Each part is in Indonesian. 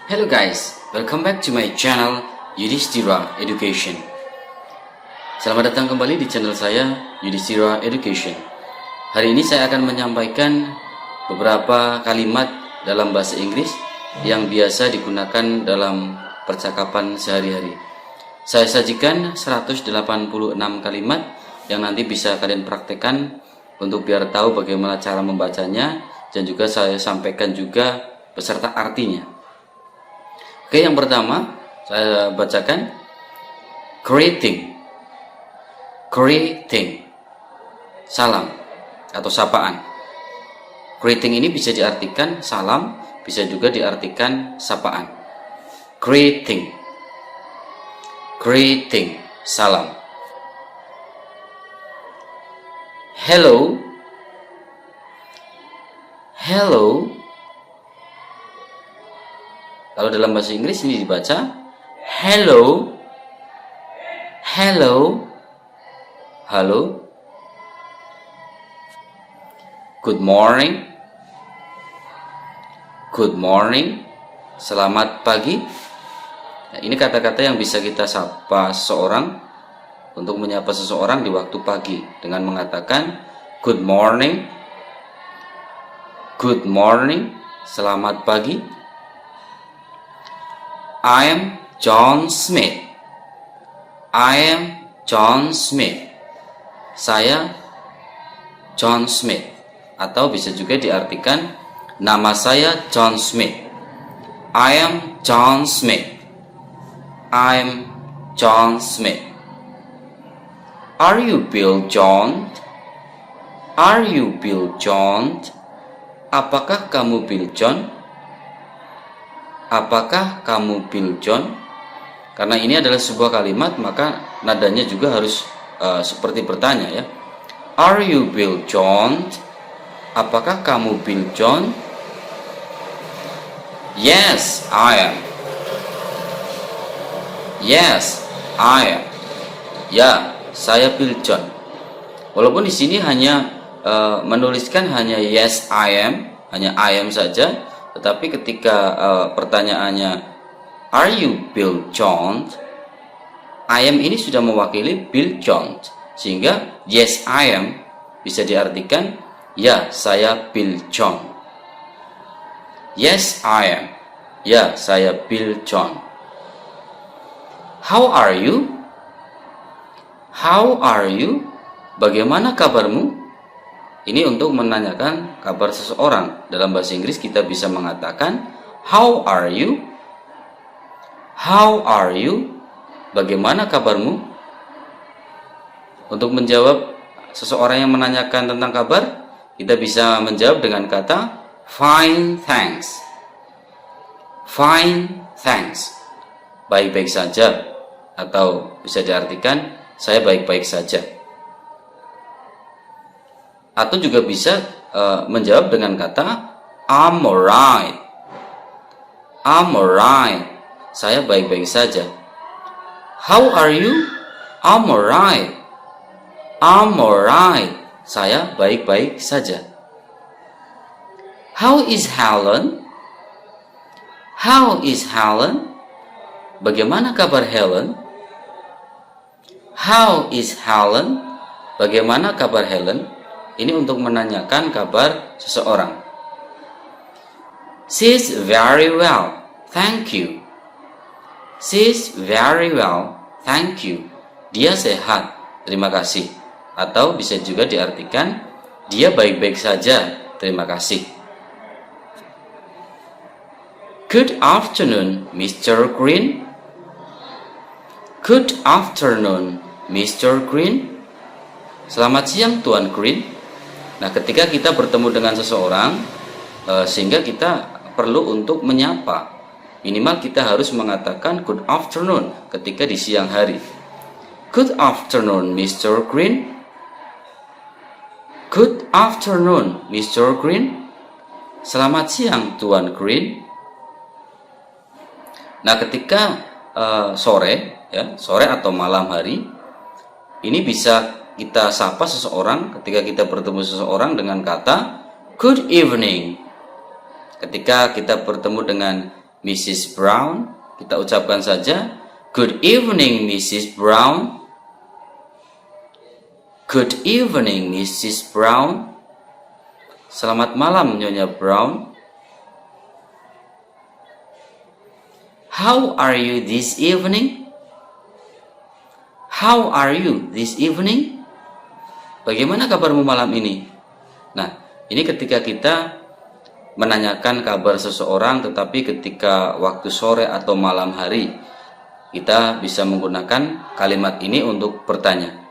Hello guys, welcome back to my channel Yudhistira Education. Selamat datang kembali di channel saya Yudhistira Education. Hari ini saya akan menyampaikan beberapa kalimat dalam bahasa Inggris yang biasa digunakan dalam percakapan sehari-hari. Saya sajikan 186 kalimat yang nanti bisa kalian praktekkan untuk biar tahu bagaimana cara membacanya, dan juga saya sampaikan juga beserta artinya. Oke, yang pertama saya bacakan greeting. Greeting, salam atau sapaan. Greeting ini bisa diartikan salam, bisa juga diartikan sapaan. Greeting, greeting, salam. Hello, hello. Kalau dalam bahasa Inggris ini dibaca hello, hello, halo. Good morning, good morning, selamat pagi. Nah, ini kata-kata yang bisa kita sapa seseorang, untuk menyapa seseorang di waktu pagi dengan mengatakan good morning, good morning, selamat pagi. I am John Smith. I am John Smith. Saya John Smith. Atau bisa juga diartikan nama saya John Smith. I am John Smith. I am John Smith. Are you Bill John? Are you Bill John? Apakah kamu Bill John? Apakah kamu Bill John? Karena ini adalah sebuah kalimat, maka nadanya juga harus seperti bertanya ya. Are you Bill John? Apakah kamu Bill John? Yes, I am. Yes, I am. Ya, saya Bill John. Walaupun di sini hanya menuliskan hanya yes I am, hanya I am saja, tetapi ketika pertanyaannya are you Bill John, I am ini sudah mewakili Bill John, sehingga yes I am bisa diartikan ya saya Bill John. Yes I am. Ya saya Bill John. How are you? How are you? Bagaimana kabarmu? Ini untuk menanyakan kabar seseorang. Dalam bahasa Inggris kita bisa mengatakan how are you? How are you? Bagaimana kabarmu? Untuk menjawab seseorang yang menanyakan tentang kabar, kita bisa menjawab dengan kata fine thanks. Fine thanks. Baik-baik saja, atau bisa diartikan saya baik-baik saja. Atau juga bisa menjawab dengan kata I'm alright. I'm alright. Saya baik-baik saja. How are you? I'm alright. I'm alright. Saya baik-baik saja. How is Helen? How is Helen? Bagaimana kabar Helen? How is Helen? Bagaimana kabar Helen? Ini untuk menanyakan kabar seseorang. She's very well, thank you. She's very well, thank you. Dia sehat, terima kasih. Atau bisa juga diartikan dia baik-baik saja, terima kasih. Good afternoon, Mr. Green. Good afternoon, Mr. Green. Selamat siang, Tuan Green. Nah, ketika kita bertemu dengan seseorang, sehingga kita perlu untuk menyapa. Minimal kita harus mengatakan good afternoon ketika di siang hari. Good afternoon, Mr. Green. Good afternoon, Mr. Green. Selamat siang, Tuan Green. Nah, ketika sore, ya, sore atau malam hari, ini bisa kita sapa seseorang ketika kita bertemu seseorang dengan kata good evening. Ketika kita bertemu dengan Mrs. Brown. Kita ucapkan saja, good evening, Mrs. Brown. Good evening, Mrs. Brown. Selamat malam, Nyonya Brown. How are you this evening? How are you this evening? Bagaimana kabarmu malam ini? Nah, ini ketika kita menanyakan kabar seseorang, tetapi ketika waktu sore atau malam hari, kita bisa menggunakan kalimat ini untuk bertanya.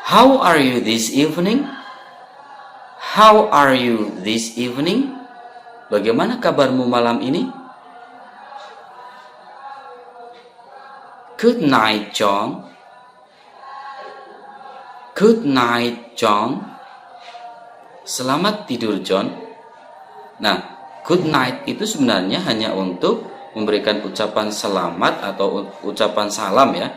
How are you this evening? How are you this evening? Bagaimana kabarmu malam ini? Good night, John. Good night, John. Selamat tidur, John. Nah, good night itu sebenarnya hanya untuk memberikan ucapan selamat atau ucapan salam ya.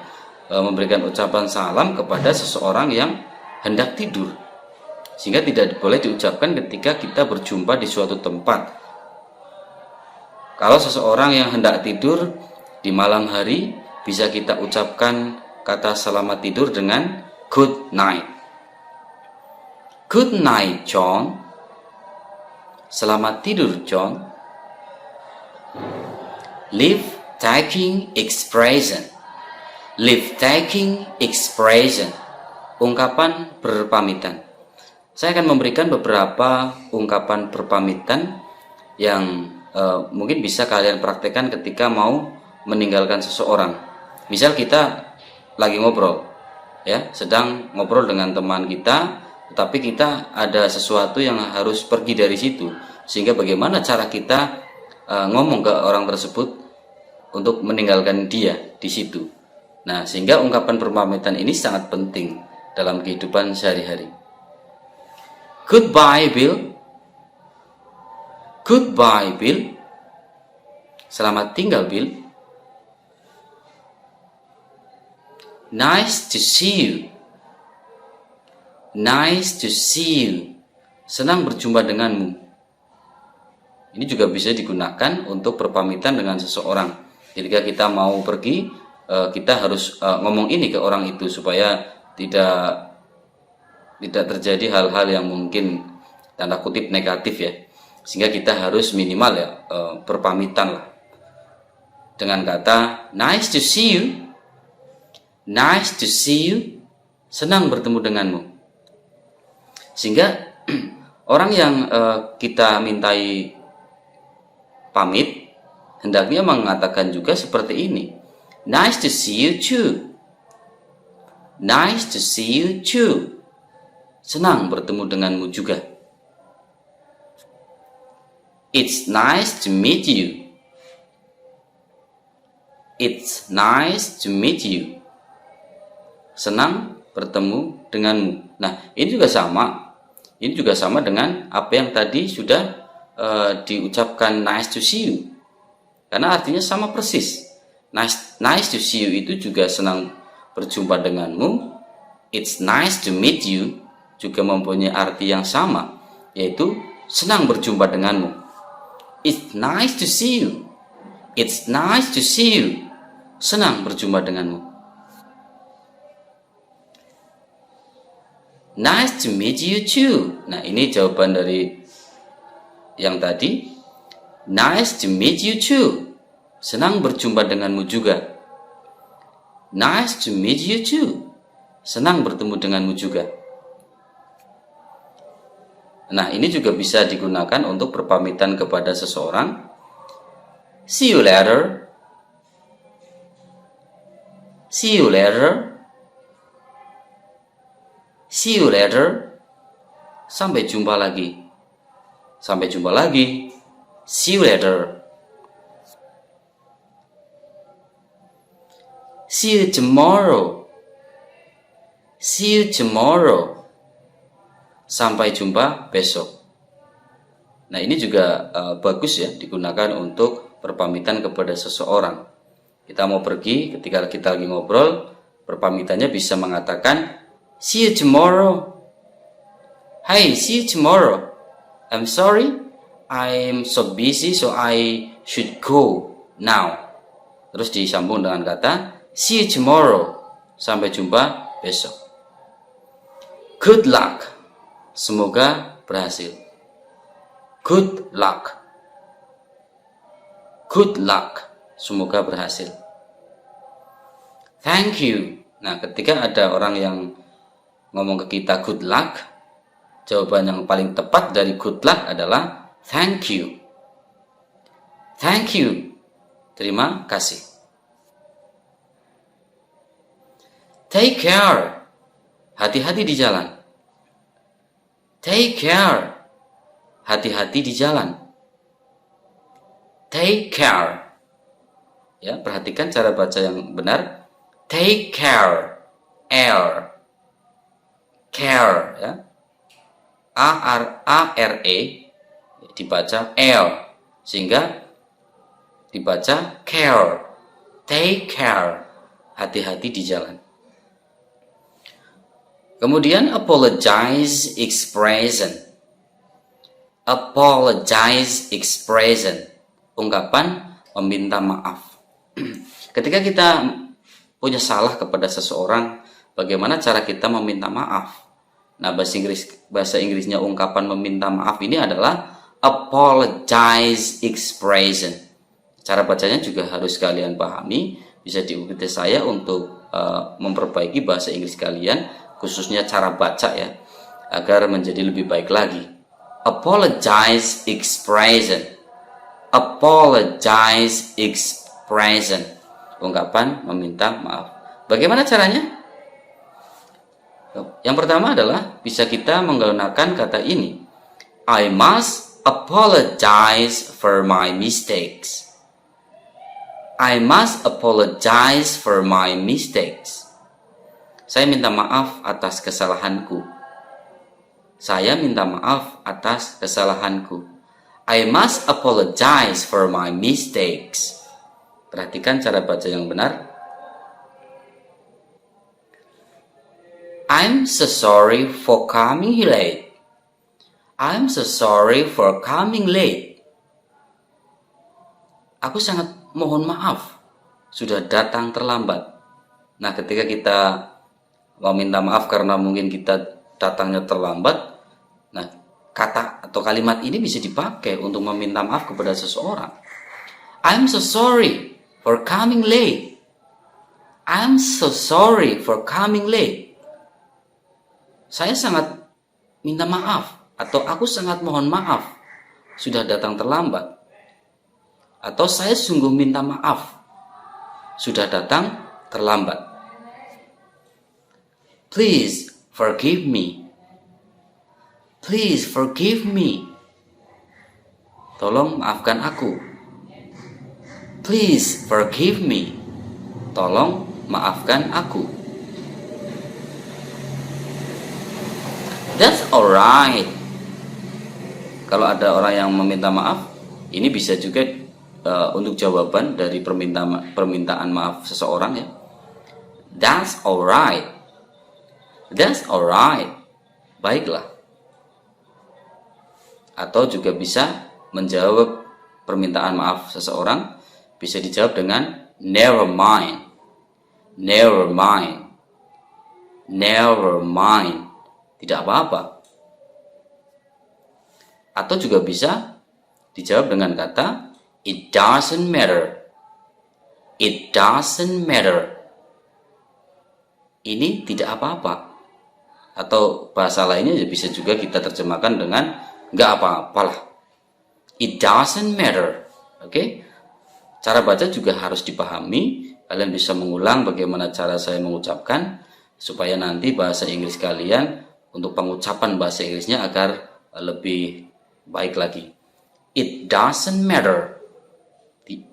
Memberikan ucapan salam kepada seseorang yang hendak tidur, sehingga tidak boleh diucapkan ketika kita berjumpa di suatu tempat. Kalau seseorang yang hendak tidur di malam hari, bisa kita ucapkan kata selamat tidur dengan good night. Good night, John. Selamat tidur, John. Leave taking expression. Leave-taking expression, ungkapan berpamitan. Saya akan memberikan beberapa ungkapan berpamitan yang mungkin bisa kalian praktekkan ketika mau meninggalkan seseorang. Misal kita lagi ngobrol, ya, sedang ngobrol dengan teman kita, tetapi kita ada sesuatu yang harus pergi dari situ. Sehingga bagaimana cara kita ngomong ke orang tersebut untuk meninggalkan dia di situ. Nah, sehingga ungkapan berpamitan ini sangat penting dalam kehidupan sehari-hari. Goodbye, Bill. Goodbye, Bill. Selamat tinggal, Bill. Nice to see you. Nice to see you. Senang berjumpa denganmu. Ini juga bisa digunakan untuk berpamitan dengan seseorang. Ketika kita mau pergi, kita harus ngomong ini ke orang itu supaya tidak terjadi hal-hal yang mungkin tanda kutip negatif ya, sehingga kita harus minimal ya berpamitan lah dengan kata nice to see you. Nice to see you. Senang bertemu denganmu. Sehingga orang yang kita mintai pamit hendaknya mengatakan juga seperti ini. Nice to see you too. Nice to see you too. Senang bertemu denganmu juga. It's nice to meet you. It's nice to meet you. Senang bertemu denganmu. Nah, ini juga sama. Ini juga sama dengan apa yang tadi sudah diucapkan nice to see you. Karena artinya sama persis. Nice to see you itu juga senang berjumpa denganmu. It's nice to meet you juga mempunyai arti yang sama, yaitu senang berjumpa denganmu. It's nice to see you. It's nice to see you. Senang berjumpa denganmu. Nice to meet you too. Nah, ini jawaban dari yang tadi. Nice to meet you too. Senang berjumpa denganmu juga. Nice to meet you too. Senang bertemu denganmu juga. Nah, ini juga bisa digunakan untuk berpamitan kepada seseorang. See you later. See you later. See you later. Sampai jumpa lagi. Sampai jumpa lagi. See you later. See you tomorrow. See you tomorrow. Sampai jumpa besok. Nah, ini juga bagus ya digunakan untuk berpamitan kepada seseorang. Kita mau pergi, ketika kita lagi ngobrol, berpamitannya bisa mengatakan see you tomorrow. Hey, see you tomorrow. I'm sorry, I'm so busy so I should go. now. Terus disambung dengan kata see you tomorrow. Sampai jumpa besok. Good luck. Semoga berhasil. Good luck. Good luck. Semoga berhasil. Thank you. Nah, ketika ada orang yang ngomong ke kita good luck, jawaban yang paling tepat dari good luck adalah thank you. Thank you. Terima kasih. Take care. Hati-hati di jalan. Take care. Hati-hati di jalan. Take care. Ya, perhatikan cara baca yang benar. Take care. Air. Care, ya. A-R-A-R-E dibaca L, sehingga dibaca care. Take care. Hati-hati di jalan. Kemudian apologize expression. Apologize expression. Ungkapan meminta maaf. Ketika kita punya salah kepada seseorang, bagaimana cara kita meminta maaf? Nah, bahasa Inggrisnya ungkapan meminta maaf ini adalah apologize expression. Cara bacanya juga harus kalian pahami. Bisa diikuti saya untuk memperbaiki bahasa Inggris kalian, khususnya cara baca ya, agar menjadi lebih baik lagi. Apologize expression. Apologize expression. Ungkapan meminta maaf. Bagaimana caranya? Yang pertama adalah bisa kita menggunakan kata ini. I must apologize for my mistakes. I must apologize for my mistakes. Saya minta maaf atas kesalahanku. Saya minta maaf atas kesalahanku. I must apologize for my mistakes. Perhatikan cara baca yang benar. I'm so sorry for coming late. I'm so sorry for coming late. Aku sangat mohon maaf sudah datang terlambat. Nah, ketika kita meminta maaf karena mungkin kita datangnya terlambat, nah, kata atau kalimat ini bisa dipakai untuk meminta maaf kepada seseorang. I'm so sorry for coming late. I'm so sorry for coming late. Saya sangat minta maaf, atau aku sangat mohon maaf sudah datang terlambat, atau saya sungguh minta maaf sudah datang terlambat. Please forgive me. Please forgive me. Tolong maafkan aku. Please forgive me. Tolong maafkan aku. That's alright. Kalau ada orang yang meminta maaf, ini bisa juga untuk jawaban dari permintaan maaf seseorang ya. That's alright. That's alright. Baiklah. Atau juga bisa menjawab permintaan maaf seseorang, bisa dijawab dengan never mind. Never mind. Never mind. Tidak apa-apa. Atau juga bisa dijawab dengan kata it doesn't matter. It doesn't matter. Ini tidak apa-apa. Atau bahasa lainnya bisa juga kita terjemahkan dengan nggak apa-apalah. It doesn't matter. Oke? Cara baca juga harus dipahami. Kalian bisa mengulang bagaimana cara saya mengucapkan supaya nanti bahasa Inggris kalian, untuk pengucapan bahasa Inggrisnya agar lebih baik lagi. It doesn't matter.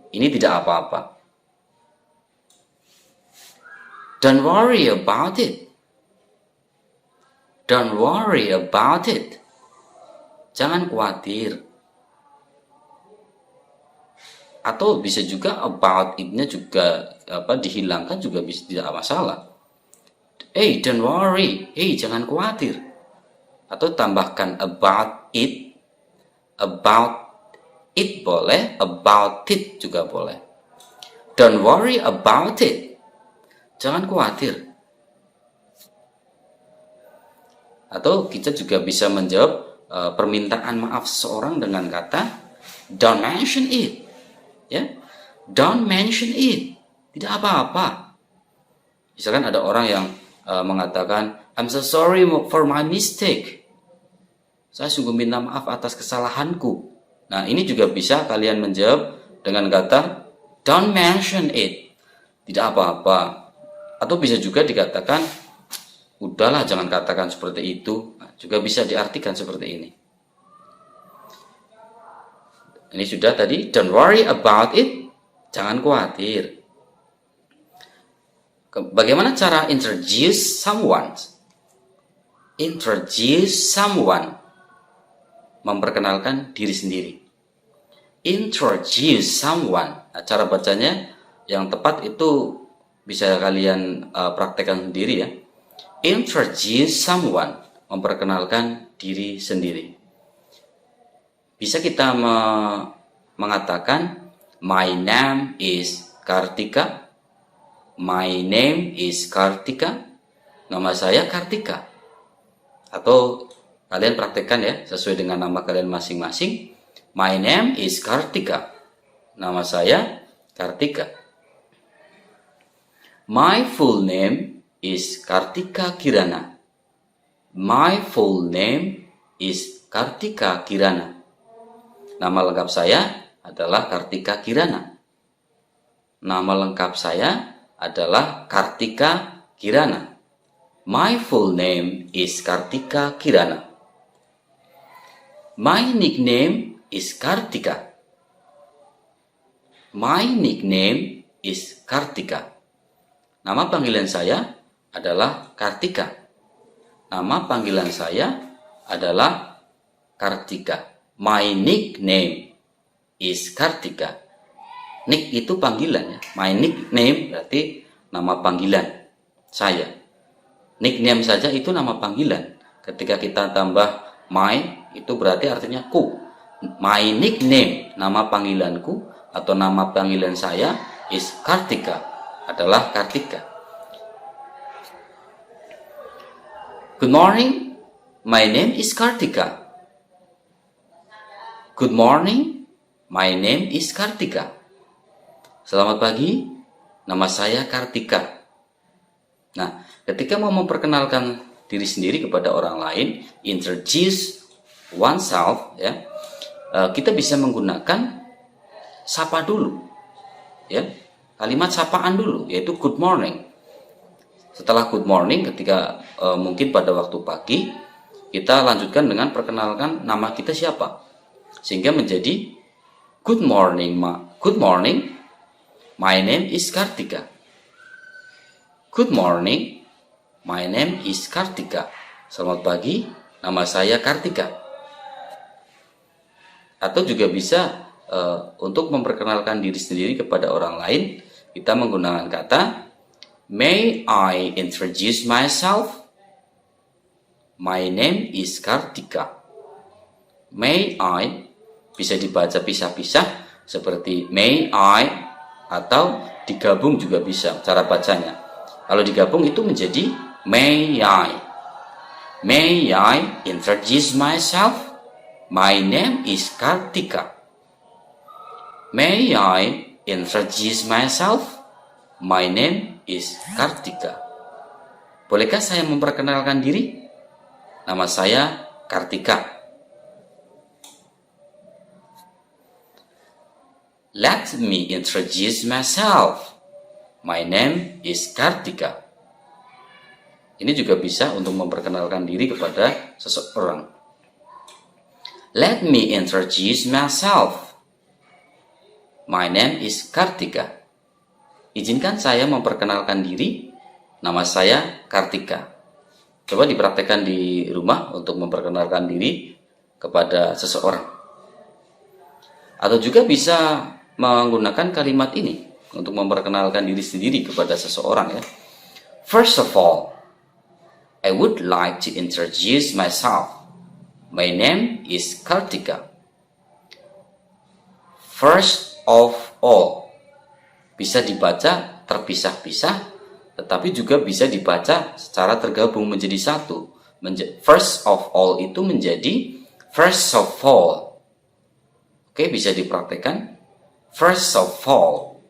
Ini tidak apa-apa. Don't worry about it. Don't worry about it. Jangan khawatir. Atau bisa juga about it-nya juga dihilangkan juga bisa, tidak masalah. Hey, don't worry. Hey, jangan khawatir. Atau tambahkan about it. About it boleh, about it juga boleh. Don't worry about it. Jangan khawatir. Atau kita juga bisa menjawab permintaan maaf seseorang dengan kata don't mention it. Ya, don't mention it. Tidak apa-apa. Misalkan ada orang yang mengatakan I'm so sorry for my mistake. Saya sungguh minta maaf atas kesalahanku. Nah, ini juga bisa kalian menjawab dengan kata don't mention it. Tidak apa-apa. Atau bisa juga dikatakan udahlah, jangan katakan seperti itu. Nah, juga bisa diartikan seperti ini. Ini sudah tadi, don't worry about it. Jangan khawatir. Bagaimana cara introduce someone? Introduce someone. Memperkenalkan diri sendiri. Introduce someone. Nah, cara bacanya yang tepat itu bisa kalian praktekkan sendiri ya. Introduce someone. Memperkenalkan diri sendiri. Bisa kita mengatakan my name is Kartika. My name is Kartika. Nama saya Kartika. Atau kalian praktekkan ya sesuai dengan nama kalian masing-masing. My name is Kartika. Nama saya Kartika. My full name is Kartika Kirana. My full name is Kartika Kirana. Nama lengkap saya adalah Kartika Kirana. Nama lengkap saya adalah Kartika Kirana. My full name is Kartika Kirana. My nickname is Kartika. My nickname is Kartika. Nama panggilan saya adalah Kartika. Nama panggilan saya adalah Kartika. My nickname is Kartika. Nick itu panggilan ya. My nickname berarti nama panggilan saya. Nickname saja itu nama panggilan. Ketika kita tambah my, itu berarti artinya ku. My nickname, nama panggilanku atau nama panggilan saya is Kartika, adalah Kartika. Good morning, my name is Kartika. Good morning, my name is Kartika. Selamat pagi, nama saya Kartika. Nah, ketika mau memperkenalkan diri sendiri kepada orang lain, introduce oneself, ya, kita bisa menggunakan sapa dulu, ya, kalimat sapaan dulu, yaitu good morning. Setelah good morning, ketika mungkin pada waktu pagi, kita lanjutkan dengan perkenalkan nama kita siapa, sehingga menjadi good morning, good morning, my name is Kartika. Good morning, my name is Kartika. Selamat pagi, nama saya Kartika. Atau juga bisa untuk memperkenalkan diri sendiri kepada orang lain, kita menggunakan kata may I introduce myself? My name is Kartika. May I bisa dibaca pisah-pisah seperti may I, atau digabung juga bisa cara bacanya. Kalau digabung itu menjadi may I. May I introduce myself? My name is Kartika. May I introduce myself? My name is Kartika. Bolehkah saya memperkenalkan diri? Nama saya Kartika. Let me introduce myself. My name is Kartika. Ini juga bisa untuk memperkenalkan diri kepada seseorang. Let me introduce myself. My name is Kartika. Izinkan saya memperkenalkan diri. Nama saya Kartika. Coba dipraktekkan di rumah untuk memperkenalkan diri kepada seseorang. Atau juga bisa menggunakan kalimat ini untuk memperkenalkan diri sendiri kepada seseorang ya. First of all, I would like to introduce myself. My name is Kartika. First of all, bisa dibaca terpisah-pisah, tetapi juga bisa dibaca secara tergabung menjadi satu. First of all itu menjadi first of all. Oke, bisa dipraktekkan. First of all.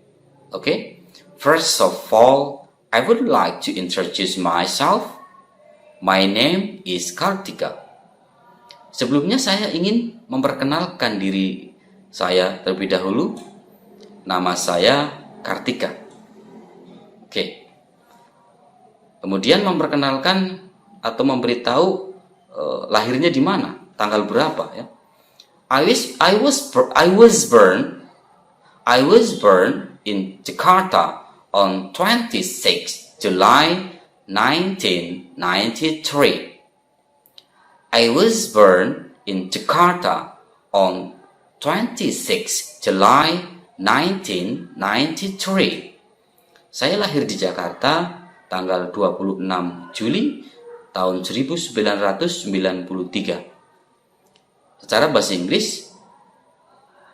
Oke. First of all, I would like to introduce myself. My name is Kartika. Sebelumnya saya ingin memperkenalkan diri saya terlebih dahulu. Nama saya Kartika. Oke. Kemudian memperkenalkan atau memberitahu lahirnya di mana, tanggal berapa ya. I was born in Jakarta on 26 July 1993. I was born in Jakarta on 26 July 1993. Saya lahir di Jakarta tanggal 26 Juli tahun 1993. Secara bahasa Inggris,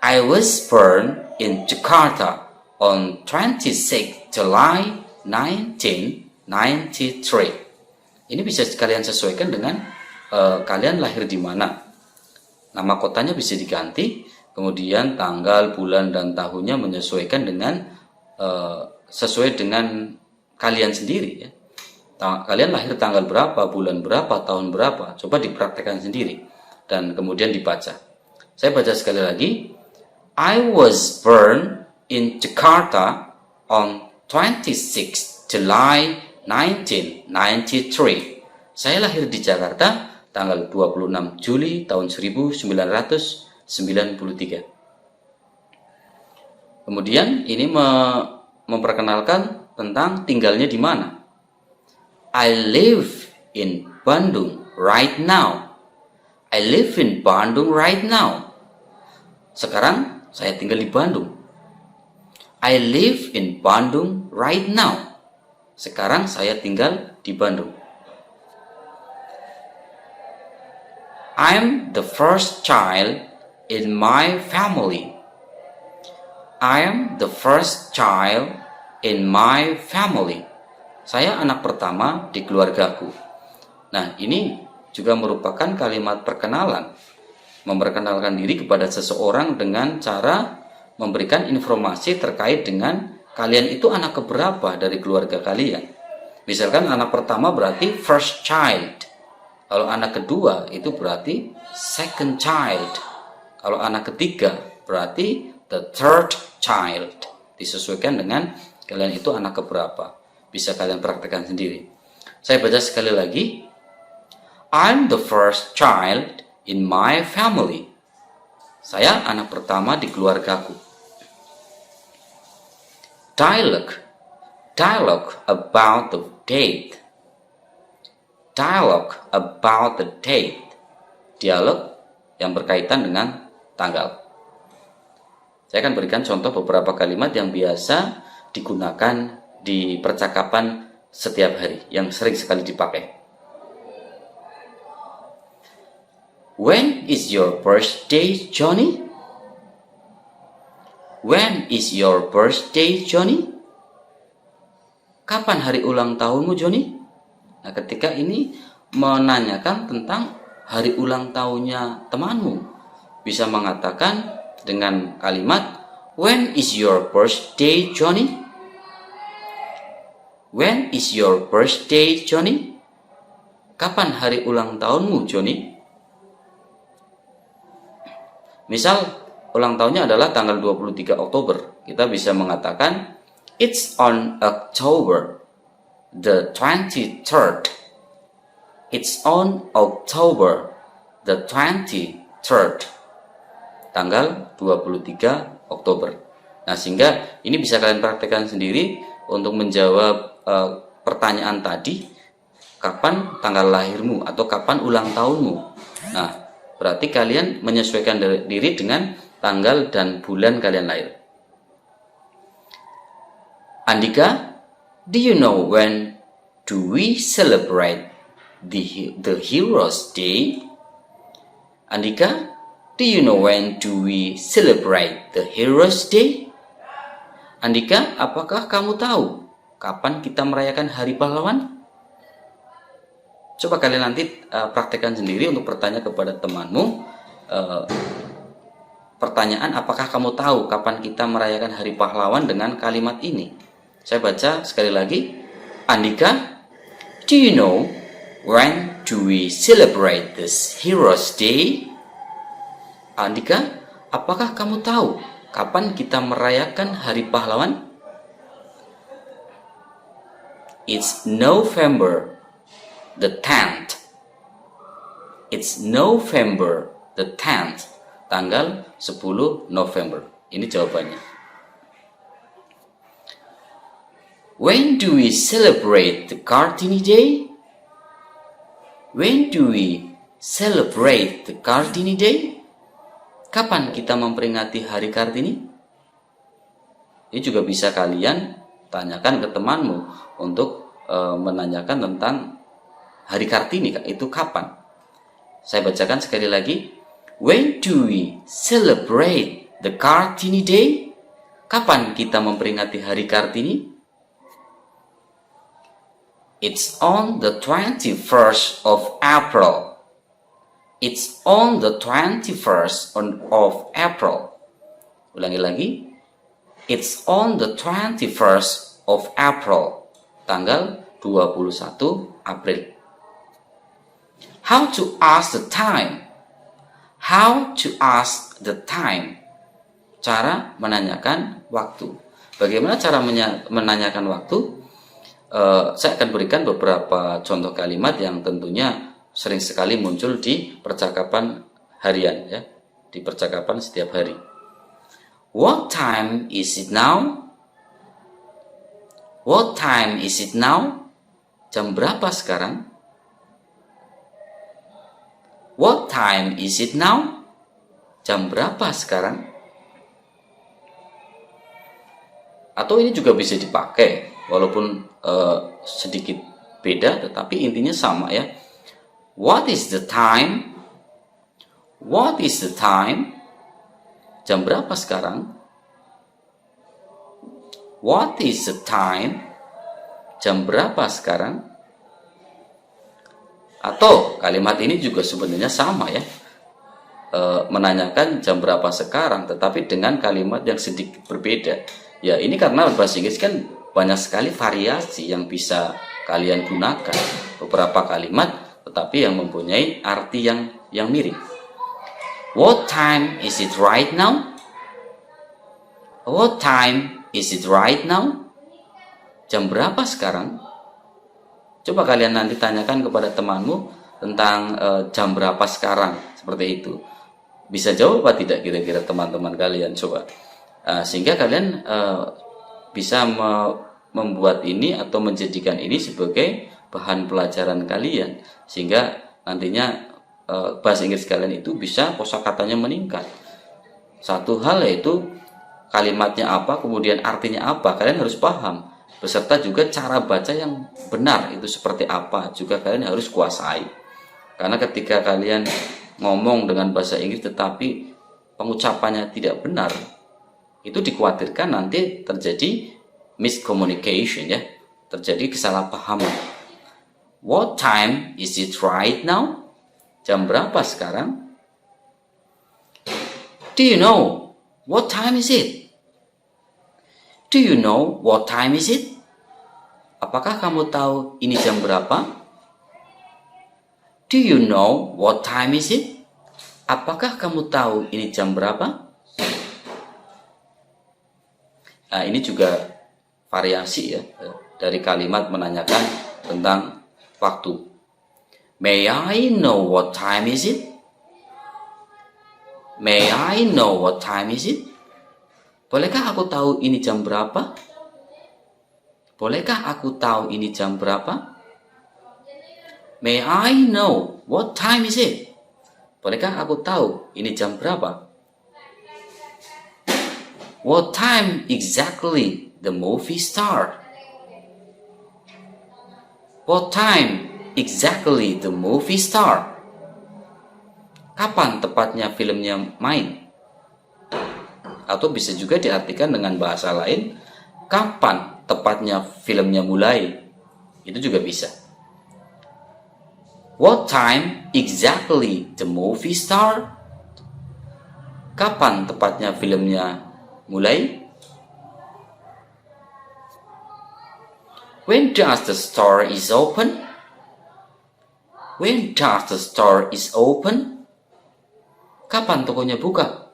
I was born in Jakarta on 26 July 1993. Ini bisa kalian sesuaikan dengan kalian lahir di mana. Nama kotanya bisa diganti, kemudian tanggal, bulan, dan tahunnya menyesuaikan dengan sesuai dengan kalian sendiri ya. Kalian lahir tanggal berapa, bulan berapa, tahun berapa, coba dipraktekkan sendiri dan kemudian dibaca. Saya baca sekali lagi. I was born in Jakarta on 26 July 1993. Saya lahir di Jakarta tanggal 26 Juli tahun 1993. Kemudian ini memperkenalkan tentang tinggalnya di mana. I live in Bandung right now. I live in Bandung right now. Sekarang saya tinggal di Bandung. I live in Bandung right now. Sekarang saya tinggal di Bandung. I'm the first child in my family. I am the first child in my family. Saya anak pertama di keluargaku. Nah, ini juga merupakan kalimat perkenalan. Memperkenalkan diri kepada seseorang dengan cara memberikan informasi terkait dengan kalian itu anak keberapa dari keluarga kalian. Misalkan anak pertama berarti first child. Kalau anak kedua itu berarti second child. Kalau anak ketiga berarti the third child. Disesuaikan dengan kalian itu anak keberapa. Bisa kalian praktekkan sendiri. Saya baca sekali lagi. I'm the first child in my family. Saya anak pertama di keluargaku. Dialogue about the date. Dialogue about the date. Dialog yang berkaitan dengan tanggal. Saya akan berikan contoh beberapa kalimat yang biasa digunakan di percakapan setiap hari, yang sering sekali dipakai. When is your birthday, Johnny? When is your birthday, Johnny? Kapan hari ulang tahunmu, Johnny? Nah, ketika ini menanyakan tentang hari ulang tahunnya temanmu, bisa mengatakan dengan kalimat When is your birthday, Johnny? When is your birthday, Johnny? Kapan hari ulang tahunmu, Johnny? Misal, ulang tahunnya adalah tanggal 23 Oktober. Kita bisa mengatakan, It's on October the 23rd. It's on October the 23rd. Tanggal 23 Oktober. Nah, sehingga ini bisa kalian praktekkan sendiri untuk menjawab pertanyaan tadi, kapan tanggal lahirmu atau kapan ulang tahunmu. Nah, berarti kalian menyesuaikan diri dengan tanggal dan bulan kalian lahir. Andika, do you know when do we celebrate the Heroes Day? Andika, do you know when do we celebrate the Heroes Day? Andika, apakah kamu tahu kapan kita merayakan Hari Pahlawan? Coba kalian nanti praktekkan sendiri untuk bertanya kepada temanmu. Pertanyaan, apakah kamu tahu kapan kita merayakan Hari Pahlawan dengan kalimat ini? Saya baca sekali lagi. Andika, do you know when do we celebrate this Heroes Day? Andika, apakah kamu tahu kapan kita merayakan Hari Pahlawan? It's November the 10th. It's November the 10th. Tanggal 10 November. Ini jawabannya. When do we celebrate the Kartini Day? When do we celebrate the Kartini Day? Kapan kita memperingati Hari Kartini? Ini juga bisa kalian tanyakan ke temanmu untuk menanyakan tentang Hari Kartini, itu kapan? Saya bacakan sekali lagi. When do we celebrate the Kartini Day? Kapan kita memperingati Hari Kartini? It's on the 21st of April. It's on the 21st of April. Ulangi lagi. It's on the 21st of April. Tanggal 21 April. How to ask the time? How to ask the time? Cara menanyakan waktu. Bagaimana cara menanyakan waktu? Saya akan berikan beberapa contoh kalimat yang tentunya sering sekali muncul di percakapan harian, ya, di percakapan setiap hari. What time is it now? What time is it now? Jam berapa sekarang? What time is it now? Jam berapa sekarang? Atau ini juga bisa dipakai, walaupun sedikit beda, tetapi intinya sama, ya. What is the time? What is the time? Jam berapa sekarang? What is the time? Jam berapa sekarang? Atau kalimat ini juga sebenarnya sama, ya. Menanyakan jam berapa sekarang, tetapi dengan kalimat yang sedikit berbeda. Ya, ini karena bahasa Inggris kan banyak sekali variasi yang bisa kalian gunakan. Beberapa kalimat tetapi yang mempunyai arti yang mirip. What time is it right now? What time is it right now? Jam berapa sekarang? Coba kalian nanti tanyakan kepada temanmu tentang jam berapa sekarang, seperti itu. Bisa jawab apa tidak kira-kira teman-teman kalian? Coba. Sehingga kalian bisa membuat ini atau menjadikan ini sebagai bahan pelajaran kalian, sehingga nantinya bahasa Inggris kalian itu bisa kosakatanya meningkat. Satu hal yaitu kalimatnya apa, kemudian artinya apa, kalian harus paham, beserta juga cara baca yang benar itu seperti apa juga kalian harus kuasai. Karena ketika kalian ngomong dengan bahasa Inggris tetapi pengucapannya tidak benar, itu dikhawatirkan nanti terjadi miscommunication, ya, terjadi kesalahpahaman. What time is it right now? Jam berapa sekarang? Do you know what time is it? Do you know what time is it? Apakah kamu tahu ini jam berapa? Do you know what time is it? Apakah kamu tahu ini jam berapa? Nah, ini juga variasi, ya, dari kalimat menanyakan tentang waktu. May I know what time is it? May I know what time is it? Bolehkah aku tahu ini jam berapa? Bolehkah aku tahu ini jam berapa? May I know what time is it? Bolehkah aku tahu ini jam berapa? What time exactly the movie start? What time exactly the movie start? Kapan tepatnya filmnya main? Atau bisa juga diartikan dengan bahasa lain, Kapan tepatnya filmnya mulai? Itu juga bisa. What time exactly the movie start? Kapan tepatnya filmnya mulai? When does the store is open? When does the store is open? Kapan tokonya buka?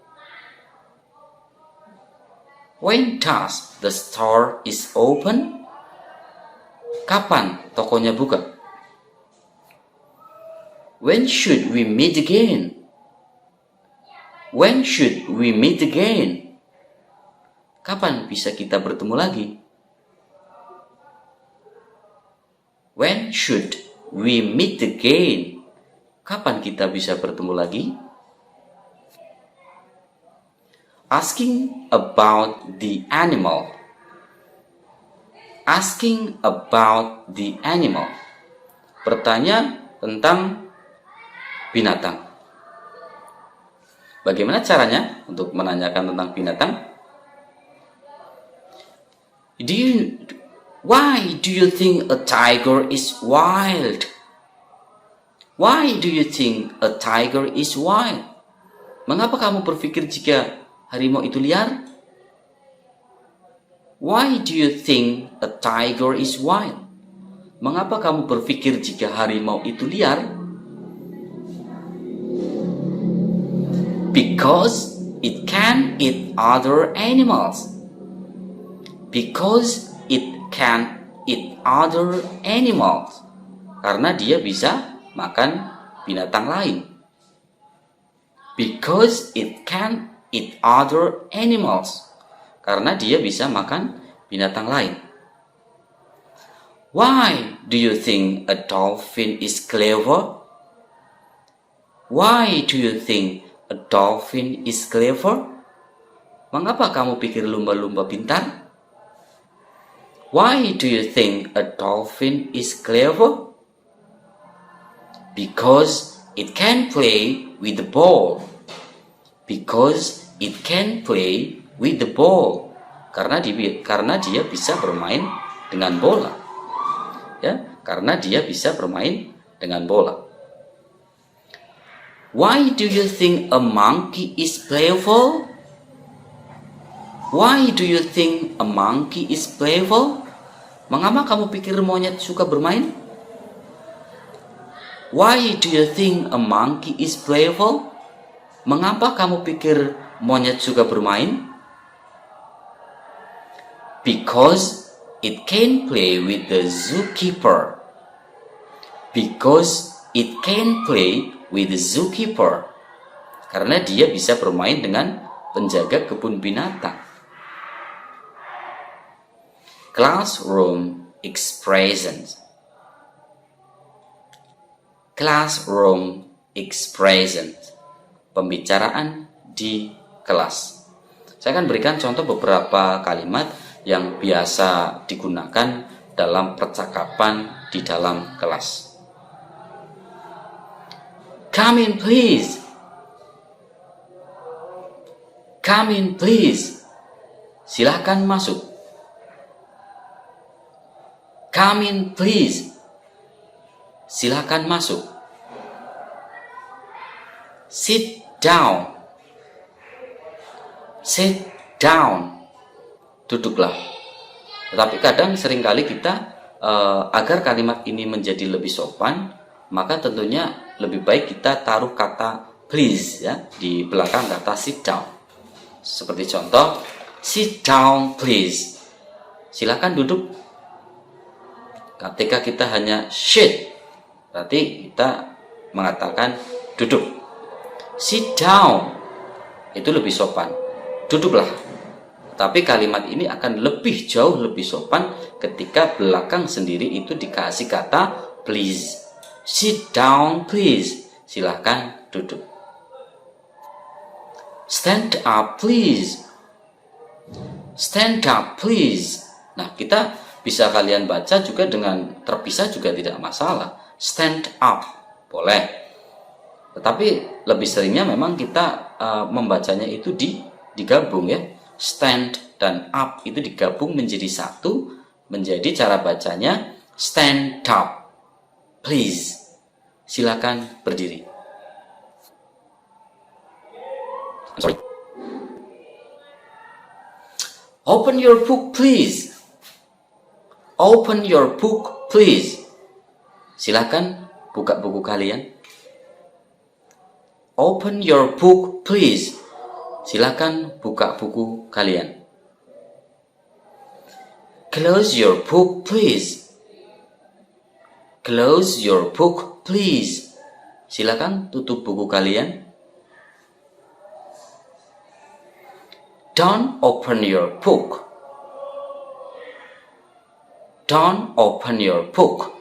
When does the store is open? Kapan tokonya buka? When should we meet again? When should we meet again? Kapan bisa kita bertemu lagi? When should we meet again? Kapan kita bisa bertemu lagi? Asking about the animal. Asking about the animal. Bertanya tentang binatang. Bagaimana caranya untuk menanyakan tentang binatang? Why do you think a tiger is wild? Why do you think a tiger is wild? Mengapa kamu berpikir jika harimau itu liar? Why do you think a tiger is wild? Mengapa kamu berpikir jika harimau itu liar? Because it can eat other animals. Because it can eat other animals. Karena dia bisa makan binatang lain. Because it can eat other animals. Karena dia bisa makan binatang lain. Why do you think a dolphin is clever? Why do you think a dolphin is clever? Mengapa kamu pikir lumba-lumba pintar? Why do you think a dolphin is clever? Because it can play with the ball. Because it can play with the ball. Karena dia bisa bermain dengan bola. Ya, karena dia bisa bermain dengan bola. Why do you think a monkey is playful? Why do you think a monkey is playful? Mengapa kamu pikir monyet suka bermain? Why do you think a monkey is playful? Mengapa kamu pikir monyet suka bermain? Because it can play with the zookeeper. Because it can play with the zookeeper. Karena dia bisa bermain dengan penjaga kebun binatang. Classroom expressions. Classroom expressions. Pembicaraan di kelas. Saya akan berikan contoh beberapa kalimat yang biasa digunakan dalam percakapan di dalam kelas. Come in please. Come in please. Silahkan masuk. Come in please. Silahkan masuk. Sit down. Sit down. Duduklah. Tetapi kadang seringkali kita agar kalimat ini menjadi lebih sopan, maka tentunya lebih baik kita taruh kata please ya di belakang kata sit down. Seperti contoh, sit down please. Silakan duduk. Ketika kita hanya sit, berarti kita mengatakan duduk. Sit down itu lebih sopan. Duduklah. Tapi kalimat ini akan jauh lebih sopan ketika belakang sendiri itu dikasih kata please. Sit down please. Silahkan duduk. Stand up please. Stand up please. Nah, kita bisa kalian baca juga dengan terpisah juga tidak masalah. Stand up boleh. Tetapi lebih seringnya memang kita membacanya itu digabung ya. stand, dan up itu digabung menjadi satu, menjadi cara bacanya stand up. Please. Silakan berdiri. Sorry. Open your book, please. Open your book, please. Silakan buka buku kalian. Open your book, please. Silakan buka buku kalian. Close your book, please. Close your book, please. Silakan tutup buku kalian. Don't open your book. Don't open your book.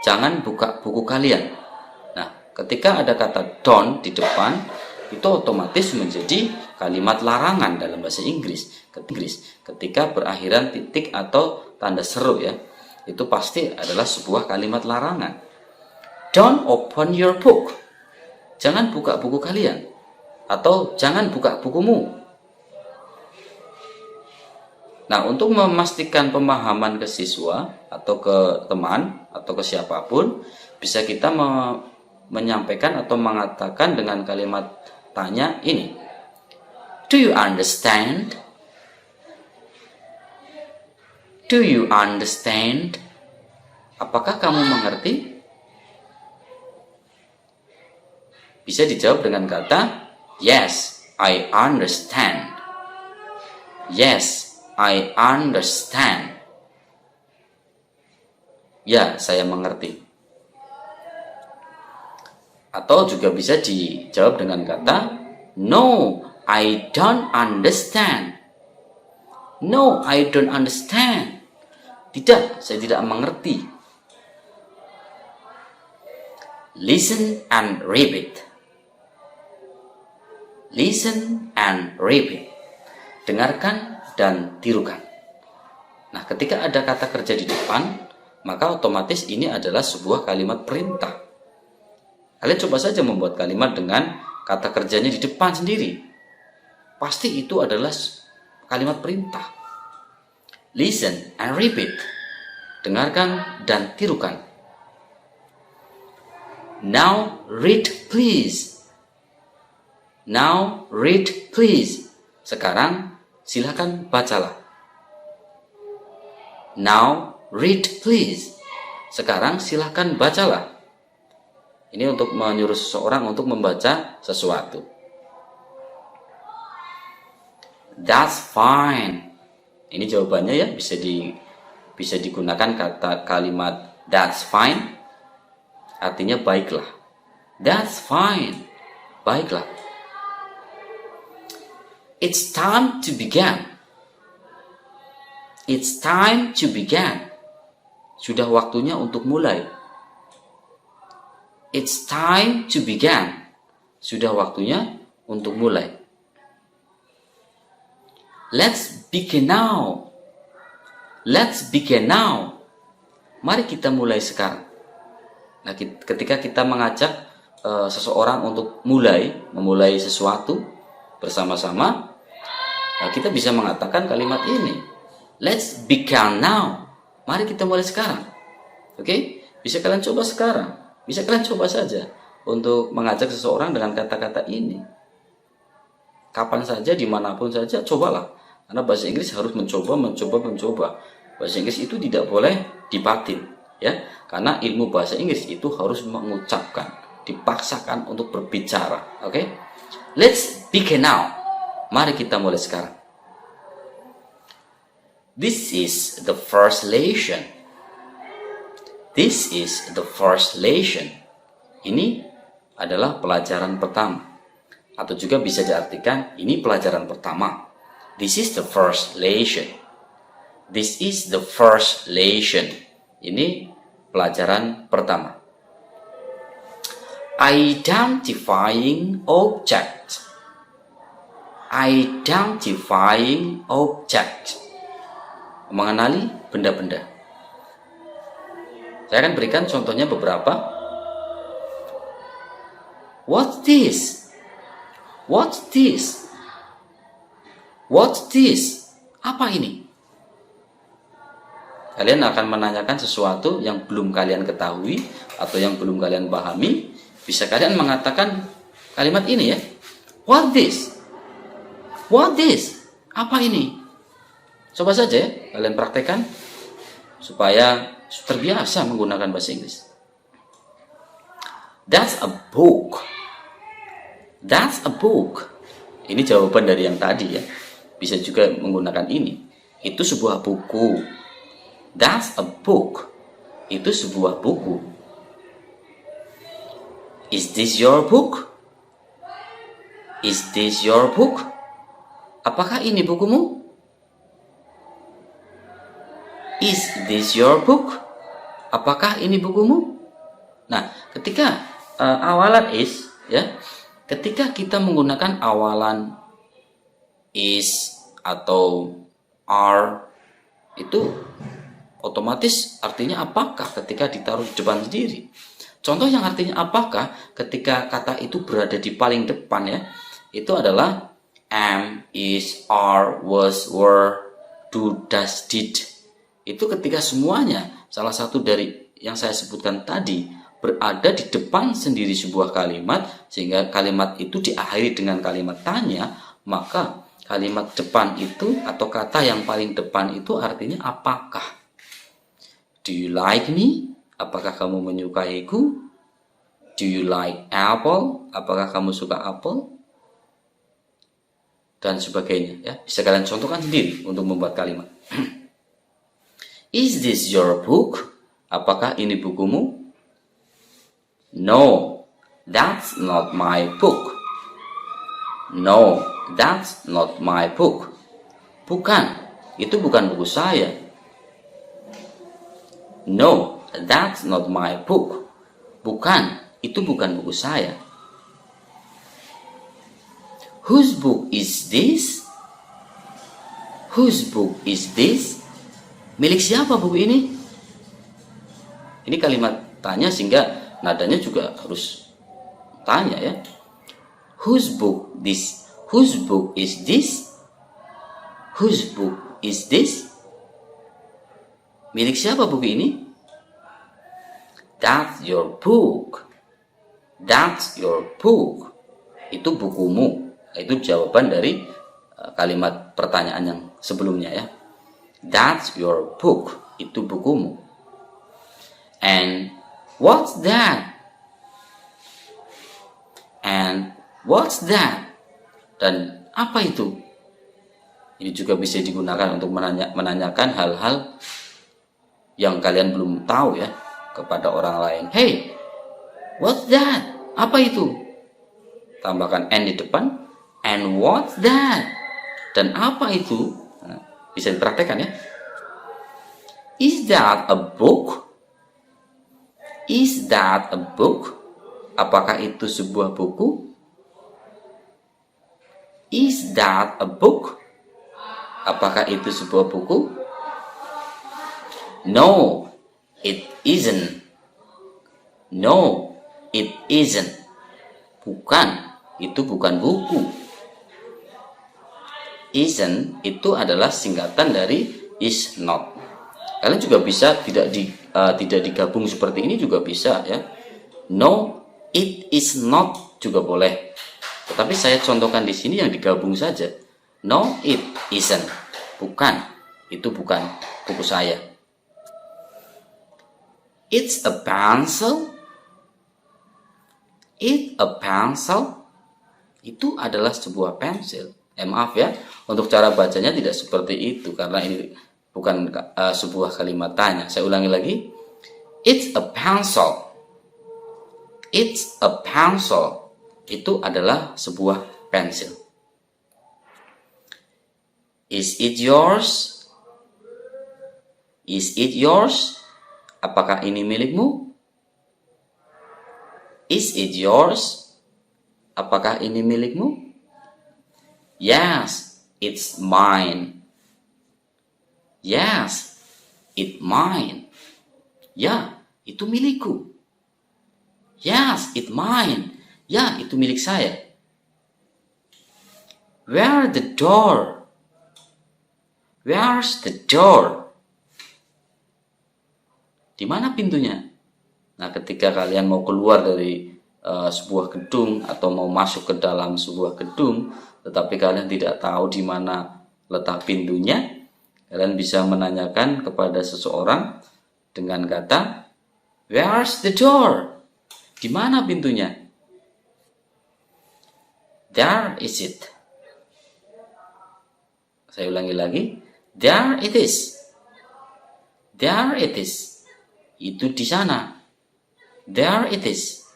Jangan buka buku kalian. Nah, ketika ada kata don't di depan, itu otomatis menjadi kalimat larangan dalam bahasa Inggris. Ketika berakhiran titik atau tanda seru ya, itu pasti adalah sebuah kalimat larangan. Don't open your book. Jangan buka buku kalian. Atau jangan buka bukumu. Nah, untuk memastikan pemahaman ke siswa atau ke teman atau ke siapapun, bisa kita menyampaikan atau mengatakan dengan kalimat tanya ini. Do you understand? Do you understand? Apakah kamu mengerti? Bisa dijawab dengan kata yes, I understand. Yes, I understand. Ya, saya mengerti. Atau juga bisa dijawab dengan kata no, I don't understand. No, I don't understand. Tidak, saya tidak mengerti. Listen and repeat. Listen and repeat. Dengarkan dan tirukan. Nah, ketika ada kata kerja di depan, maka otomatis ini adalah sebuah kalimat perintah. Kalian coba saja membuat kalimat dengan kata kerjanya di depan sendiri. Pasti itu adalah kalimat perintah. Listen and repeat. Dengarkan dan tirukan. Now read please. Now read please. Sekarang silakan bacalah. Now read please. Sekarang silakan bacalah. Ini untuk menyuruh seseorang untuk membaca sesuatu. That's fine. Ini jawabannya ya, bisa digunakan kata kalimat that's fine. Artinya baiklah. That's fine. Baiklah. It's time to begin. It's time to begin. Sudah waktunya untuk mulai. It's time to begin. Sudah waktunya untuk mulai. Let's begin now. Let's begin now. Mari kita mulai sekarang. Nah, ketika kita mengajak seseorang untuk memulai sesuatu bersama-sama, nah, kita bisa mengatakan kalimat ini. Let's begin now. Mari kita mulai sekarang. Oke? Bisa kalian coba sekarang. Bisa kalian coba saja untuk mengajak seseorang dengan kata-kata ini. Kapan saja, dimanapun saja, cobalah. Karena bahasa Inggris harus mencoba. Bahasa Inggris itu tidak boleh dibatin, ya. Karena ilmu bahasa Inggris itu harus mengucapkan, dipaksakan untuk berbicara. Oke? Let's begin now. Mari kita mulai sekarang. This is the first lesson. This is the first lesson. Ini adalah pelajaran pertama. Atau juga bisa diartikan ini pelajaran pertama. This is the first lesson. This is the first lesson. Ini pelajaran pertama. Identifying object. Identifying object. Mengenali benda-benda. Saya akan berikan contohnya beberapa. What's this? What's this? What's this? Apa ini? Kalian akan menanyakan sesuatu yang belum kalian ketahui atau yang belum kalian pahami. Bisa kalian mengatakan kalimat ini ya. What this? What this? Apa ini? Coba saja ya, kalian praktekkan supaya terbiasa menggunakan bahasa Inggris. That's a book. That's a book. Ini jawaban dari yang tadi ya. Bisa juga menggunakan ini. Itu sebuah buku. That's a book. Itu sebuah buku. Is this your book? Is this your book? Apakah ini bukumu? Is this your book? Apakah ini bukumu? Nah, ketika awalan is ya, ketika kita menggunakan awalan is atau are, itu otomatis artinya apakah ketika ditaruh di depan sendiri. Contoh yang artinya apakah ketika kata itu berada di paling depan ya, itu adalah am, is, are, was, were, do, does, did. Itu ketika semuanya salah satu dari yang saya sebutkan tadi berada di depan sendiri sebuah kalimat, sehingga kalimat itu diakhiri dengan kalimat tanya, maka kalimat depan itu atau kata yang paling depan itu artinya apakah. Do you like me? Apakah kamu menyukaiku? Do you like apple? Apakah kamu suka apel? Dan sebagainya ya. Bisa kalian contohkan sendiri untuk membuat kalimat. Is this your book? Apakah ini bukumu? No, that's not my book. No, that's not my book. Bukan, itu bukan buku saya. No, that's not my book. Bukan, itu bukan buku saya. Whose book is this? Whose book is this? Milik siapa buku ini? Ini kalimat tanya sehingga nadanya juga harus tanya ya. Whose book this? Whose book is this? Whose book is this? Milik siapa buku ini? That's your book. That's your book. Itu bukumu. Itu jawaban dari kalimat pertanyaan yang sebelumnya ya. That's your book. Itu bukumu. And what's that? And what's that? Dan apa itu? Ini juga bisa digunakan untuk menanyakan hal-hal yang kalian belum tahu ya kepada orang lain. Hey, what's that? Apa itu? Tambahkan and di depan. And what's that? Dan apa itu? Nah, bisa dipraktekkan ya. Is that a book? Is that a book? Apakah itu sebuah buku? Is that a book? Apakah itu sebuah buku? No, it isn't. No, it isn't. Bukan, itu bukan buku. Isn't itu adalah singkatan dari is not. Kalian juga bisa tidak digabung seperti ini juga bisa ya. No, it is not juga boleh. Tetapi saya contohkan di sini yang digabung saja. No, it isn't. Bukan, itu bukan buku saya. It's a pencil. It's a pencil. Itu adalah sebuah pensil. Maaf ya, untuk cara bacanya tidak seperti itu karena ini bukan sebuah kalimat tanya. Saya ulangi lagi. It's a pencil. It's a pencil. Itu adalah sebuah pensil. Is it yours? Is it yours? Apakah ini milikmu? Is it yours? Apakah ini milikmu? Yes, it's mine. Yes, it's mine. Ya, itu milikku. Yes, it's mine. Ya, itu milik saya. Where the door? Where's the door? Di mana pintunya? Nah, ketika kalian mau keluar dari sebuah gedung atau mau masuk ke dalam sebuah gedung, tetapi kalian tidak tahu di mana letak pintunya, kalian bisa menanyakan kepada seseorang dengan kata, Where's the door? Di mana pintunya? There is it. Saya ulangi lagi. There it is. There it is. Itu di sana. There it is.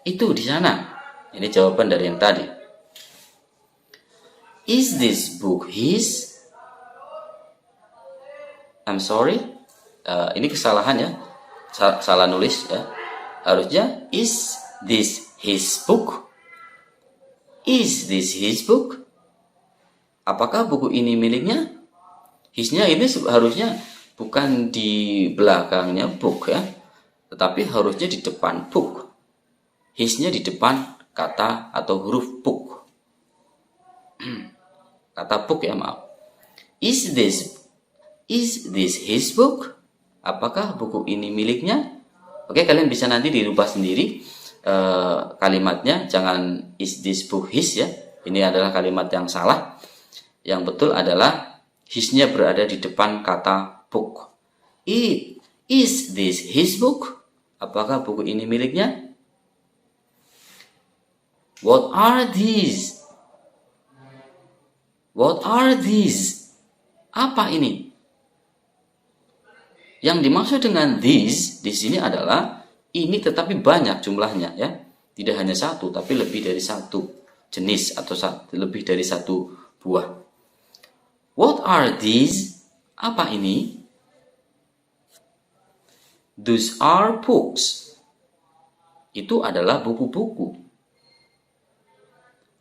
Itu di sana. Ini jawaban dari yang tadi. Is this book his? I'm sorry. Ini kesalahan ya. Salah nulis ya. Harusnya is this his book? Is this his book? Apakah buku ini miliknya? His-nya ini harusnya bukan di belakangnya book ya, tetapi harusnya di depan book. His-nya di depan kata atau huruf book. Kata book ya, maaf. Is this his book? Apakah buku ini miliknya? Oke, kalian bisa nanti dirubah sendiri kalimatnya. Jangan is this book his ya. Ini adalah kalimat yang salah. Yang betul adalah his-nya berada di depan kata book. Is this his book? Apakah buku ini miliknya? What are these? What are these? Apa ini? Yang dimaksud dengan these di sini adalah ini tetapi banyak jumlahnya ya. Tidak hanya satu tapi lebih dari satu jenis atau lebih dari satu buah. What are these? Apa ini? Those are books. Itu adalah buku-buku.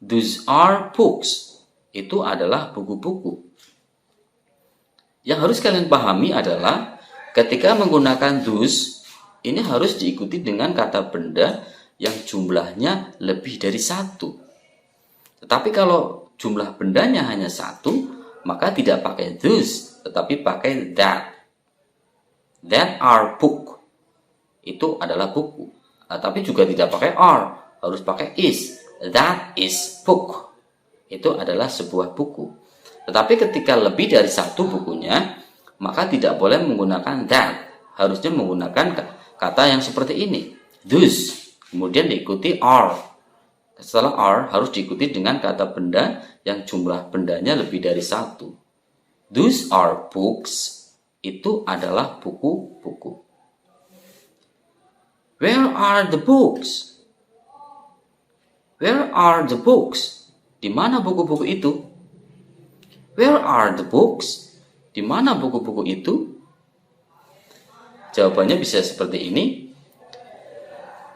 Those are books. Itu adalah buku-buku. Yang harus kalian pahami adalah ketika menggunakan those, ini harus diikuti dengan kata benda yang jumlahnya lebih dari satu. Tetapi kalau jumlah bendanya hanya satu, maka tidak pakai those, tetapi pakai that. That are book. Itu adalah buku. Tapi juga tidak pakai are, harus pakai is. That is book. Itu adalah sebuah buku. Tetapi ketika lebih dari satu bukunya, maka tidak boleh menggunakan that. Harusnya menggunakan kata yang seperti ini. Those. Kemudian diikuti are. Setelah are harus diikuti dengan kata benda yang jumlah bendanya lebih dari satu. Those are books. Itu adalah buku-buku. Where are the books? Where are the books? Di mana buku-buku itu? Where are the books? Di mana buku-buku itu? Jawabannya bisa seperti ini.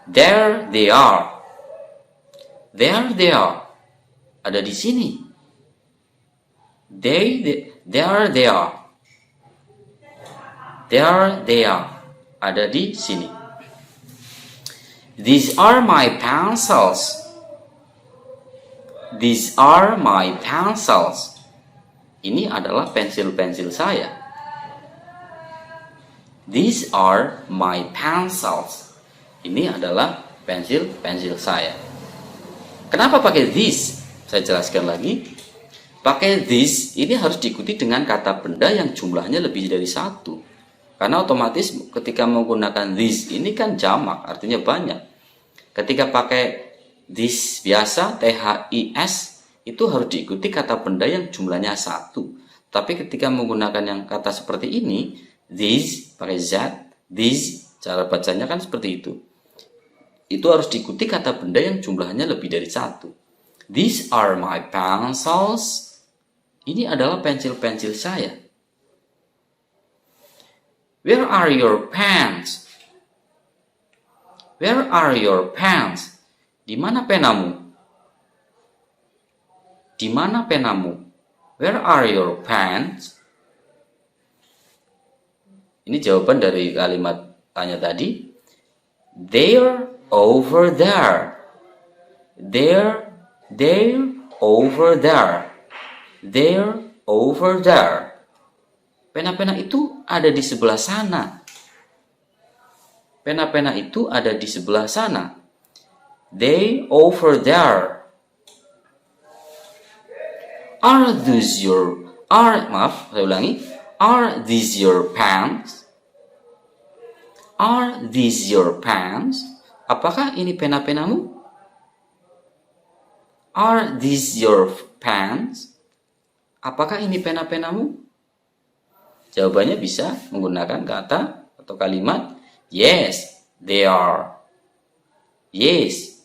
There they are. There they are. Ada di sini. There they are. There they are. Ada di sini. These are my pencils. These are my pencils. Ini adalah pensil-pensil saya. These are my pencils. Ini adalah pensil-pensil saya. Kenapa pakai this? Saya jelaskan lagi. Pakai this ini harus diikuti dengan kata benda yang jumlahnya lebih dari satu. Karena otomatis ketika menggunakan this ini kan jamak, artinya banyak. Ketika pakai this biasa, THIS, itu harus diikuti kata benda yang jumlahnya satu. Tapi ketika menggunakan yang kata seperti ini, this pakai z, this, cara bacanya kan seperti itu. Itu harus diikuti kata benda yang jumlahnya lebih dari satu. These are my pencils. Ini adalah pensil-pensil saya. Where are your pens? Where are your pens? Di mana penamu? Di mana penamu? Where are your pens? Ini jawaban dari kalimat tanya tadi. They're over there. They're over there. They're over there. Pena-pena itu ada di sebelah sana. Pena-pena itu ada di sebelah sana. They over there. Saya ulangi. Are these your pants? Are these your pants? Apakah ini pena-penamu? Are these your pants? Apakah ini pena-penamu? Jawabannya bisa menggunakan kata atau kalimat yes, they are. Yes,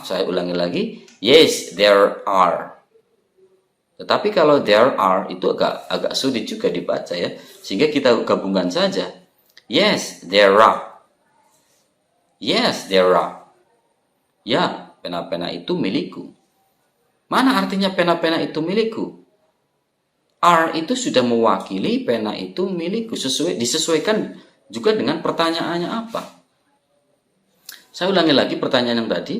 saya ulangi lagi. Yes, there are. Tetapi kalau there are itu agak sulit juga dibaca ya. Sehingga kita gabungkan saja. Yes, there are. Yes, there are. Ya, pena-pena itu milikku. Mana artinya pena-pena itu milikku? Are itu sudah mewakili pena itu milikku. Disesuaikan juga dengan pertanyaannya apa. Saya ulangi lagi pertanyaan yang tadi.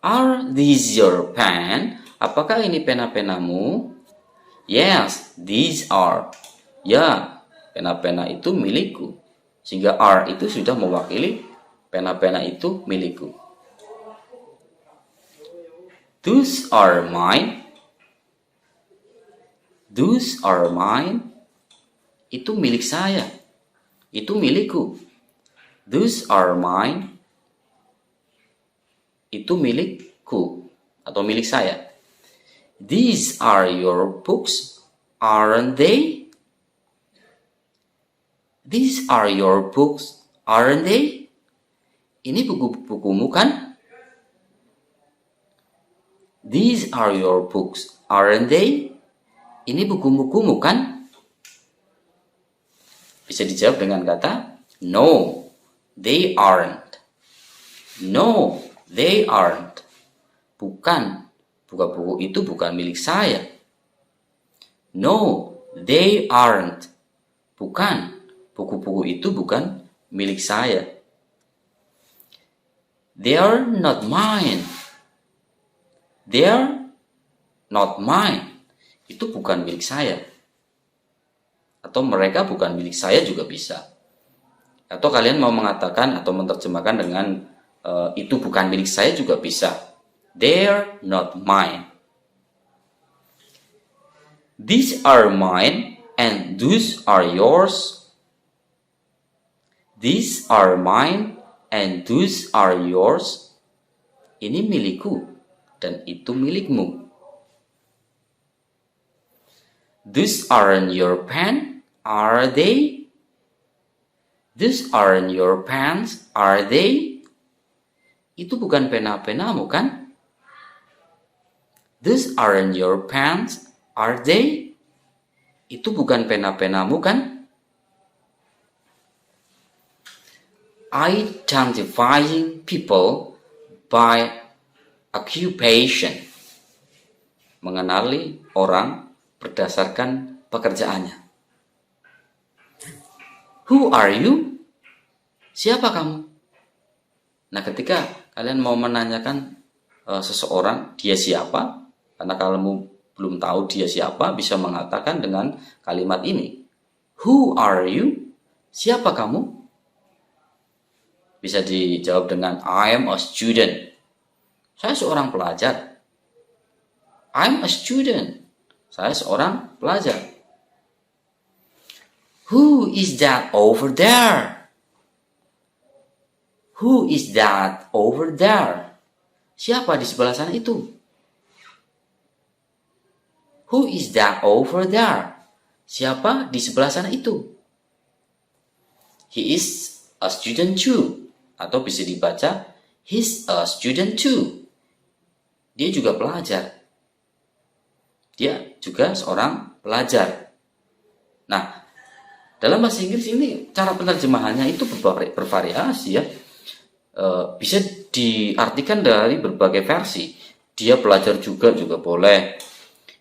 Are these your pen? Apakah ini pena-penamu? Yes, these are. Ya, pena-pena itu milikku. Sehingga are itu sudah mewakili pena-pena itu milikku. Those are mine. Those are mine. Itu milik saya. Itu milikku. Those are mine. Itu milikku atau milik saya. These are your books, aren't they? These are your books, aren't they? Ini buku-bukumu kan? These are your books, aren't they? Ini buku-bukumu kan? Bisa dijawab dengan kata no, they aren't. No, they aren't. Bukan. Buku-buku itu bukan milik saya. No, they aren't. Bukan. Buku-buku itu bukan milik saya. They're not mine. They're not mine. Itu bukan milik saya. Atau mereka bukan milik saya juga bisa. Atau kalian mau mengatakan atau menerjemahkan dengan itu bukan milik saya juga bisa. They're not mine. These are mine and those are yours. These are mine and those are yours. Ini milikku dan itu milikmu. These aren't your pen, are they? These aren't your pants, are they? Itu bukan pena-penamu kan? These aren't your pants, are they? Itu bukan pena-penamu kan? Identifying people by occupation. Mengenali orang berdasarkan pekerjaannya. Who are you? Siapa kamu? Nah, ketika kalian mau menanyakan seseorang, dia siapa? Karena kalau belum tahu dia siapa, bisa mengatakan dengan kalimat ini. Who are you? Siapa kamu? Bisa dijawab dengan I am a student. Saya seorang pelajar. I'm a student. Saya seorang pelajar. Who is that over there? Who is that over there? Siapa di sebelah sana itu? Who is that over there? Siapa di sebelah sana itu? He is a student too. Atau bisa dibaca, he's a student too. Dia juga pelajar. Dia juga seorang pelajar. Nah, dalam bahasa Inggris ini cara penerjemahannya itu bervariasi ya. Bisa diartikan dari berbagai versi. Dia pelajar juga boleh.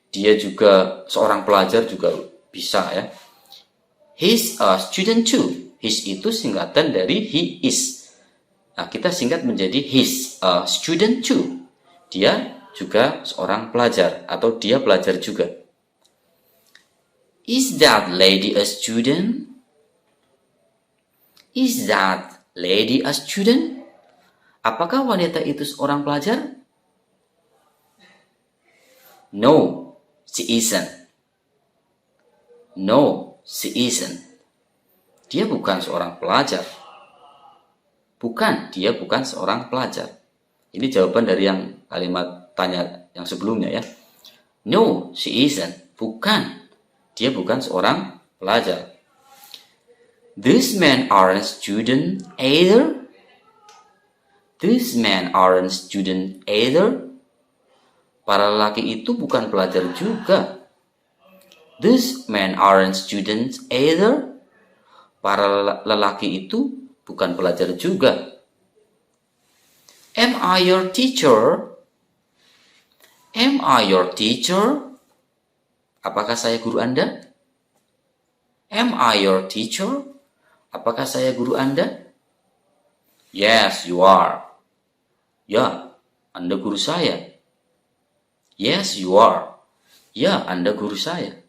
Dia juga seorang pelajar juga bisa ya. He's a student too. His itu singkatan dari he is. Nah, kita singkat menjadi he's a student too. Dia juga seorang pelajar atau dia pelajar juga. Is that lady a student? Is that lady a student? Apakah wanita itu seorang pelajar? No, she isn't. No, she isn't. Dia bukan seorang pelajar. Bukan, dia bukan seorang pelajar. Ini jawaban dari yang kalimat tanya yang sebelumnya ya. No, she isn't. Bukan, dia bukan seorang pelajar. These men aren't student either. These men aren't student either. Para lelaki itu bukan pelajar juga. These men aren't students either. Para lelaki itu bukan pelajar juga. Am I your teacher? Am I your teacher? Apakah saya guru Anda? Am I your teacher? Apakah saya guru Anda? Yes, you are. Ya, Anda guru saya. Yes, you are. Ya, Anda guru saya.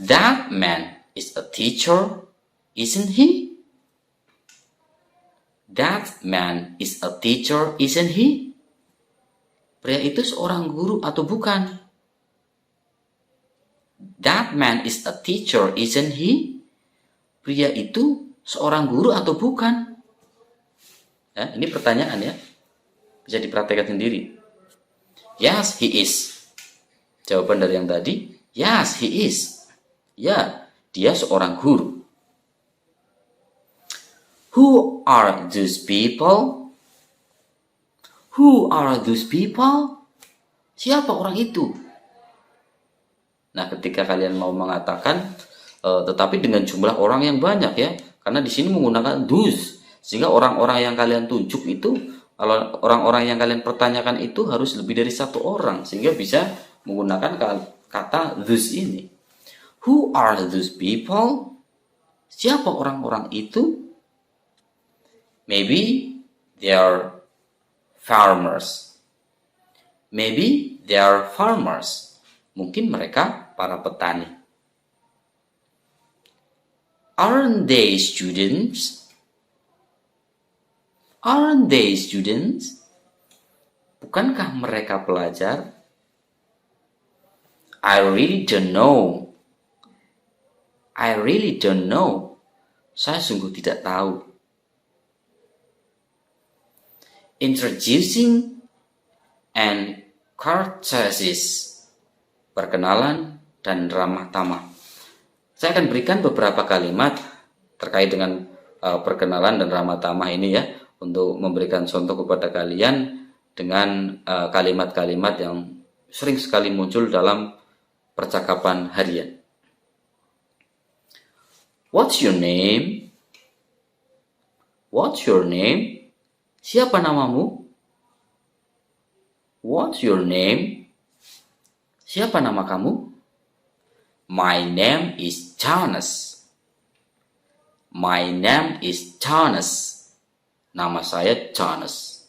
That man is a teacher, isn't he? That man is a teacher, isn't he? Pria itu seorang guru atau bukan? That man is a teacher, isn't he? Pria itu seorang guru atau bukan? Ya, ini pertanyaan ya. Bisa diperhatikan sendiri. Yes, he is. Jawaban dari yang tadi, yes, he is. Ya, dia seorang guru. Who are those people? Who are those people? Siapa orang itu? Nah, ketika kalian mau mengatakan, tetapi dengan jumlah orang yang banyak ya, karena di sini menggunakan those, sehingga orang-orang yang kalian tunjuk itu, kalau orang-orang yang kalian pertanyakan itu harus lebih dari satu orang, sehingga bisa menggunakan kata those ini. Who are those people? Siapa orang-orang itu? Maybe they are farmers. Maybe they are farmers. Mungkin mereka para petani. Aren't they students? Aren't they students? Bukankah mereka pelajar? I really don't know. I really don't know. Saya sungguh tidak tahu. Introducing and courtesies. Perkenalan dan ramah tamah. Saya akan berikan beberapa kalimat terkait dengan perkenalan dan ramah tamah ini ya, untuk memberikan contoh kepada kalian dengan kalimat-kalimat yang sering sekali muncul dalam percakapan harian. What's your name? What's your name? Siapa namamu? What's your name? Siapa nama kamu? My name is Jonas. My name is Jonas. Nama saya Jonas.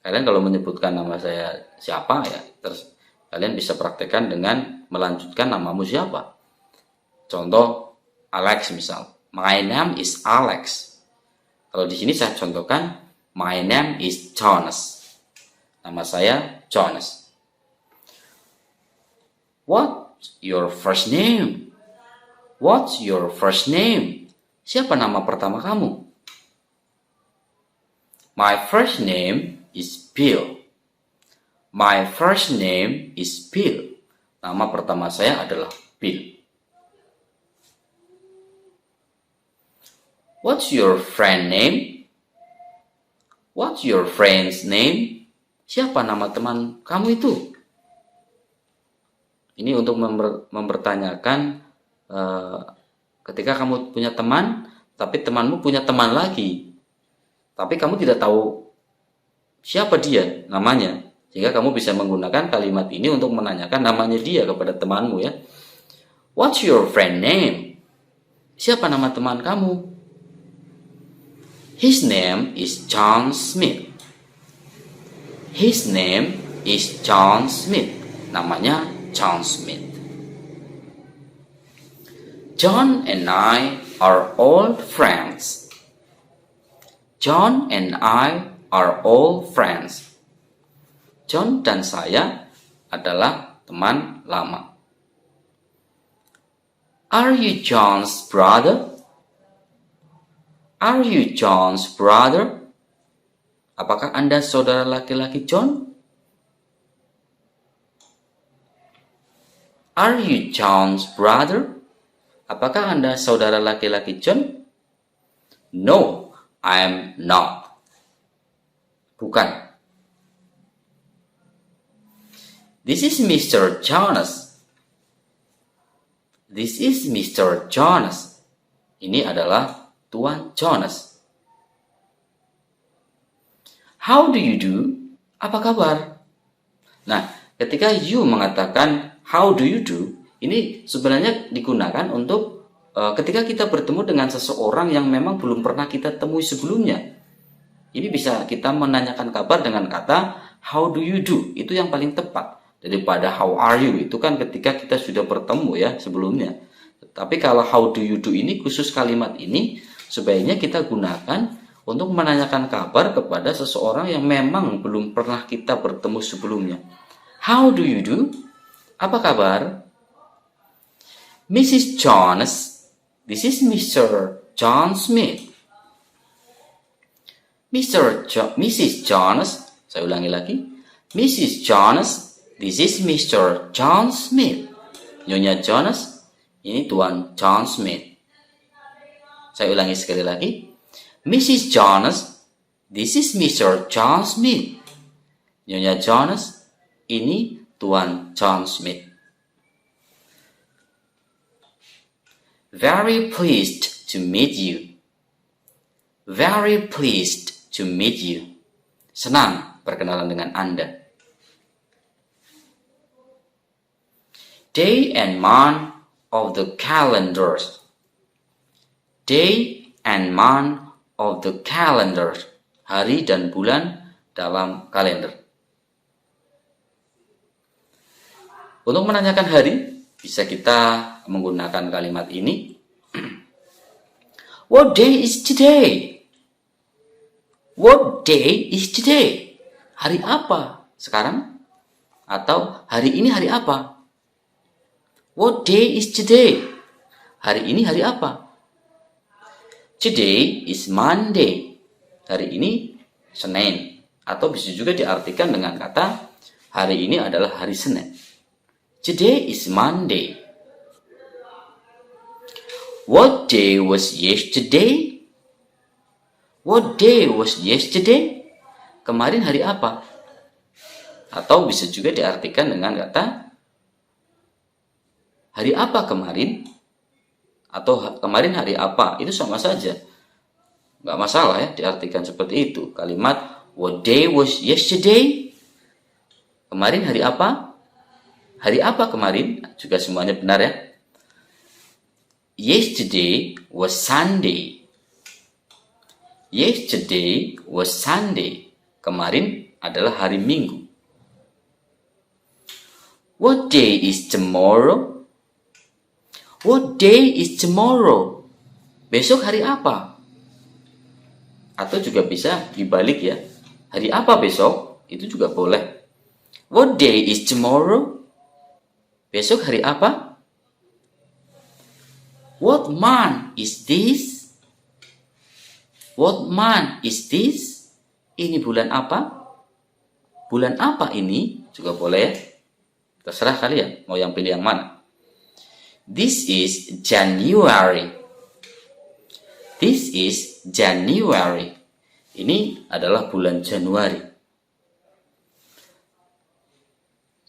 Kalian kalau menyebutkan nama saya siapa ya, terus kalian bisa praktekkan dengan melanjutkan namamu siapa. Contoh Alex misal. My name is Alex. Kalau di sini saya contohkan, my name is Jonas. Nama saya Jonas. What's your first name? What's your first name? Siapa nama pertama kamu? My first name is Bill. My first name is Bill. Nama pertama saya adalah Bill. What's your friend name? What's your friend's name? Siapa nama teman kamu itu? Ini untuk mempertanyakan ketika kamu punya teman, tapi temanmu punya teman lagi. Tapi kamu tidak tahu siapa dia, namanya. Sehingga kamu bisa menggunakan kalimat ini untuk menanyakan namanya dia kepada temanmu ya. What's your friend name? Siapa nama teman kamu? His name is John Smith. His name is John Smith. Namanya John Smith. John and I are old friends. John and I are old friends. John dan saya adalah teman lama. Are you John's brother? Are you John's brother? Apakah Anda saudara laki-laki John? Are you John's brother? Apakah Anda saudara laki-laki John? No, I am not. Bukan. This is Mr. Jonas. This is Mr. Jonas. Ini adalah Tuan Jonas. How do you do? Apa kabar? Nah, ketika you mengatakan how do you do, ini sebenarnya digunakan untuk ketika kita bertemu dengan seseorang yang memang belum pernah kita temui sebelumnya. Ini bisa kita menanyakan kabar dengan kata how do you do. Itu yang paling tepat daripada how are you. Itu kan ketika kita sudah bertemu ya sebelumnya. Tapi kalau how do you do ini, khusus kalimat ini sebaiknya kita gunakan untuk menanyakan kabar kepada seseorang yang memang belum pernah kita bertemu sebelumnya. How do you do? Apa kabar? Mrs. Jonas, this is Mr. John Smith. Mrs. Jonas, saya ulangi lagi. Mrs. Jonas, this is Mr. John Smith. Nyonya Jonas, ini Tuan John Smith. Saya ulangi sekali lagi. Mrs. Jonas, this is Mr. John Smith. Nyonya Jonas, ini Tuan John Smith. Very pleased to meet you. Very pleased to meet you. Senang berkenalan dengan Anda. Day and month of the calendars. Day and month of the calendars. Hari dan bulan dalam kalender. Untuk menanyakan hari, bisa kita menggunakan kalimat ini. What day is today? What day is today? Hari apa sekarang? Atau hari ini hari apa? What day is today? Hari ini hari apa? Today is Monday. Hari ini Senin. Atau bisa juga diartikan dengan kata hari ini adalah hari Senin. Today is Monday. What day was yesterday? What day was yesterday? Kemarin hari apa? Atau bisa juga diartikan dengan kata hari apa kemarin? Atau kemarin hari apa? Itu sama saja. Nggak masalah ya diartikan seperti itu. Kalimat what day was yesterday? Kemarin hari apa? Hari apa kemarin? Juga semuanya benar ya. Yesterday was Sunday. Yesterday was Sunday. Kemarin adalah hari Minggu. What day is tomorrow? What day is tomorrow? Besok hari apa? Atau juga bisa dibalik ya. Hari apa besok? Itu juga boleh. What day is tomorrow? Besok hari apa? What month is this? What month is this? Ini bulan apa? Bulan apa ini? Juga boleh ya. Terserah kalian mau yang pilih yang mana. This is January. This is January. Ini adalah bulan Januari.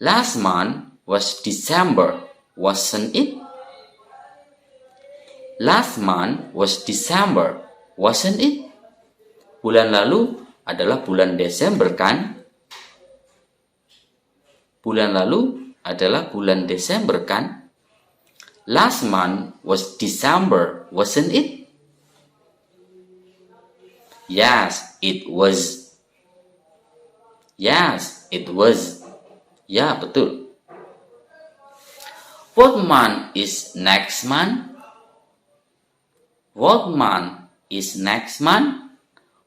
Last month was December, wasn't it? Last month was December, wasn't it? Bulan lalu adalah bulan Desember kan? Bulan lalu adalah bulan Desember kan? Last month was December, wasn't it? Yes, it was. Yes, it was. Ya, betul. What month is next month? What month is next month?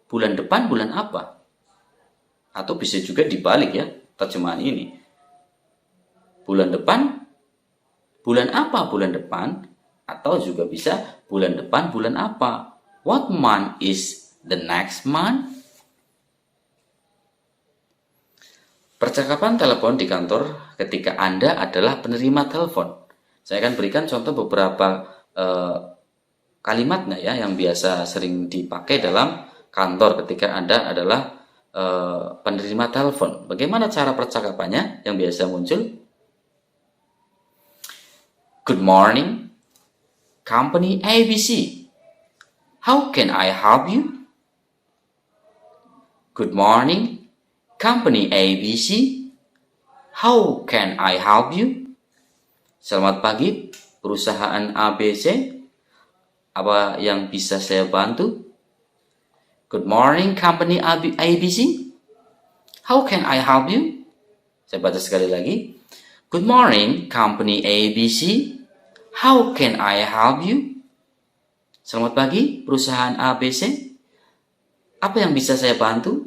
Bulan depan bulan apa? Atau bisa juga dibalik ya, terjemahan ini. Bulan depan, bulan apa bulan depan? Atau juga bisa bulan depan bulan apa? What month is the next month? Percakapan telepon di kantor ketika Anda adalah penerima telepon. Saya akan berikan contoh beberapa kalimatnya ya yang biasa sering dipakai dalam kantor ketika Anda adalah penerima telepon. Bagaimana cara percakapannya yang biasa muncul? Good morning, company ABC. How can I help you? Good morning, company ABC. How can I help you? Selamat pagi, perusahaan ABC. Apa yang bisa saya bantu? Good morning, company ABC. How can I help you? Saya baca sekali lagi. Good morning, company ABC. How can I help you? Selamat pagi, perusahaan ABC. Apa yang bisa saya bantu?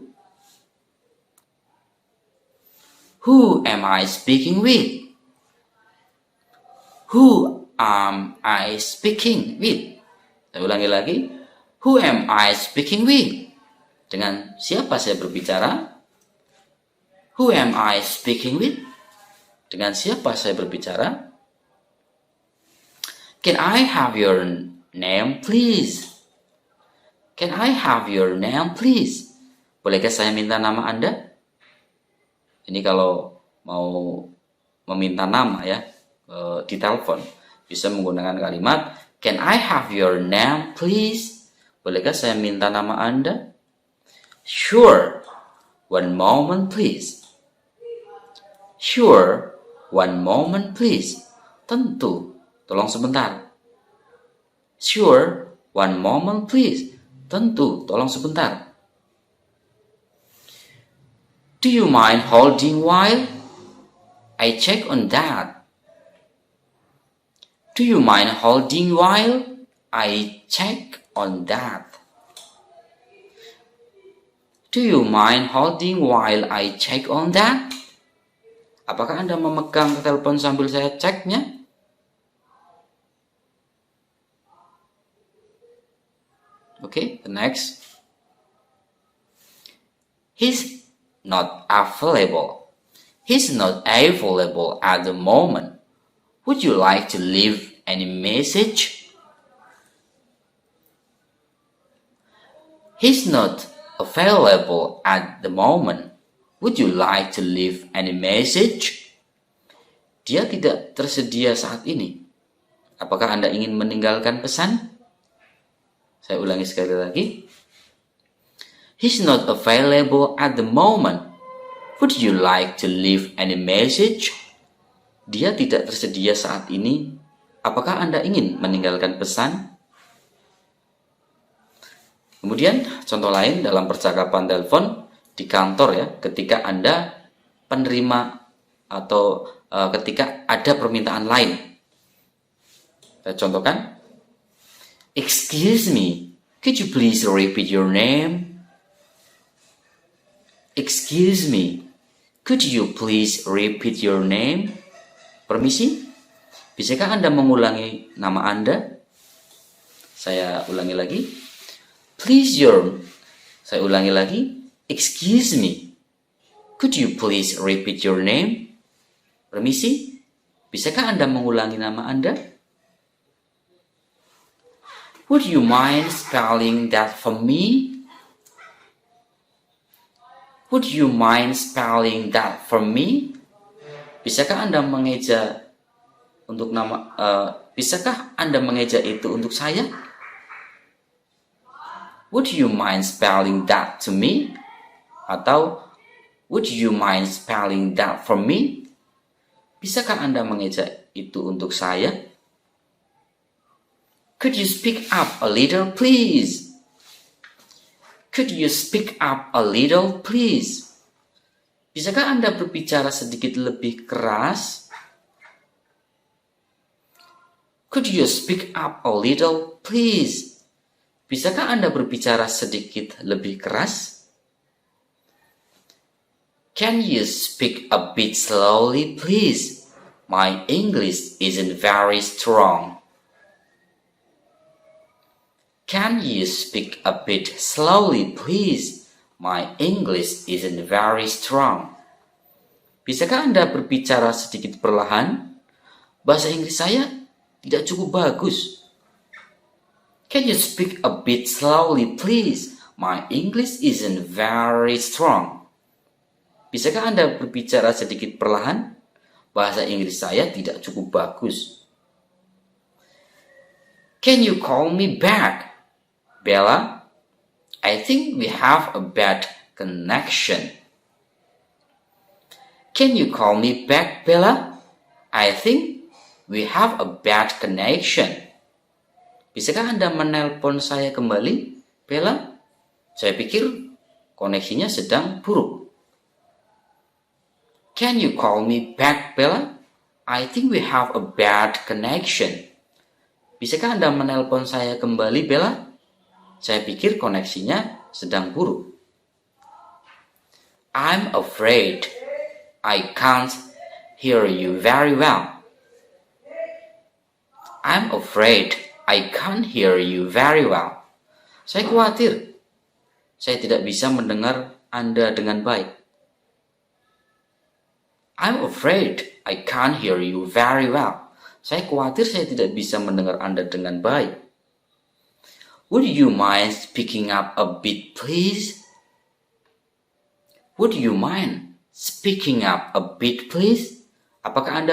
Who am I speaking with? Who am I speaking with? Saya ulangi lagi. Who am I speaking with? Dengan siapa saya berbicara? Who am I speaking with? Dengan siapa saya berbicara? Can I have your name, please? Can I have your name, please? Bolehkah saya minta nama Anda? Ini kalau mau meminta nama ya di telepon bisa menggunakan kalimat Can I have your name, please? Bolehkah saya minta nama Anda? Sure. One moment, please. Sure. One moment, please. Tentu. Tolong sebentar. Sure. One moment, please. Tentu. Tolong sebentar. Do you mind holding while I check on that? Do you mind holding while I check on that? Do you mind holding while I check on that? Apakah Anda memegang telepon sambil saya ceknya? Okay, the next. He's not available. He's not available at the moment. Would you like to leave any message? He's not available at the moment. Would you like to leave any message? Dia tidak tersedia saat ini. Apakah Anda ingin meninggalkan pesan? Saya ulangi sekali lagi. He's not available at the moment. Would you like to leave any message? Dia tidak tersedia saat ini. Apakah Anda ingin meninggalkan pesan? Kemudian contoh lain dalam percakapan telepon di kantor ya, ketika Anda penerima atau ketika ada permintaan lain. Saya contohkan. Excuse me, could you please repeat your name? Excuse me, could you please repeat your name? Permisi, bisakah Anda mengulangi nama Anda? Saya ulangi lagi. Saya ulangi lagi. Excuse me, could you please repeat your name? Permisi, bisakah Anda mengulangi nama Anda? Would you mind spelling that for me? Would you mind spelling that for me? Bisakah Anda mengeja untuk nama? Bisakah Anda mengeja itu untuk saya? Would you mind spelling that to me? Atau would you mind spelling that for me? Bisakah Anda mengeja itu untuk saya? Could you speak up a little, please? Could you speak up a little, please? Bisakah Anda berbicara sedikit lebih keras? Could you speak up a little, please? Bisakah Anda berbicara sedikit lebih keras? Can you speak a bit slowly, please? My English isn't very strong. Can you speak a bit slowly, please? My English isn't very strong. Bisakah Anda berbicara sedikit perlahan? Bahasa Inggris saya tidak cukup bagus. Can you speak a bit slowly, please? My English isn't very strong. Bisakah Anda berbicara sedikit perlahan? Bahasa Inggris saya tidak cukup bagus. Can you call me back, Bella? I think we have a bad connection. Can you call me back, Bella? I think we have a bad connection. Bisakah Anda menelpon saya kembali, Bella? Saya pikir koneksinya sedang buruk. Can you call me back, Bella? I think we have a bad connection. Bisakah Anda menelpon saya kembali, Bella? Saya pikir koneksinya sedang buruk. I'm afraid I can't hear you very well. I'm afraid I can't hear you very well. Saya khawatir saya tidak bisa mendengar Anda dengan baik. I'm afraid I can't hear you very well. Saya khawatir saya tidak bisa mendengar Anda dengan baik. Would you mind speaking up a bit, please? Would you mind speaking up a bit, please? Apakah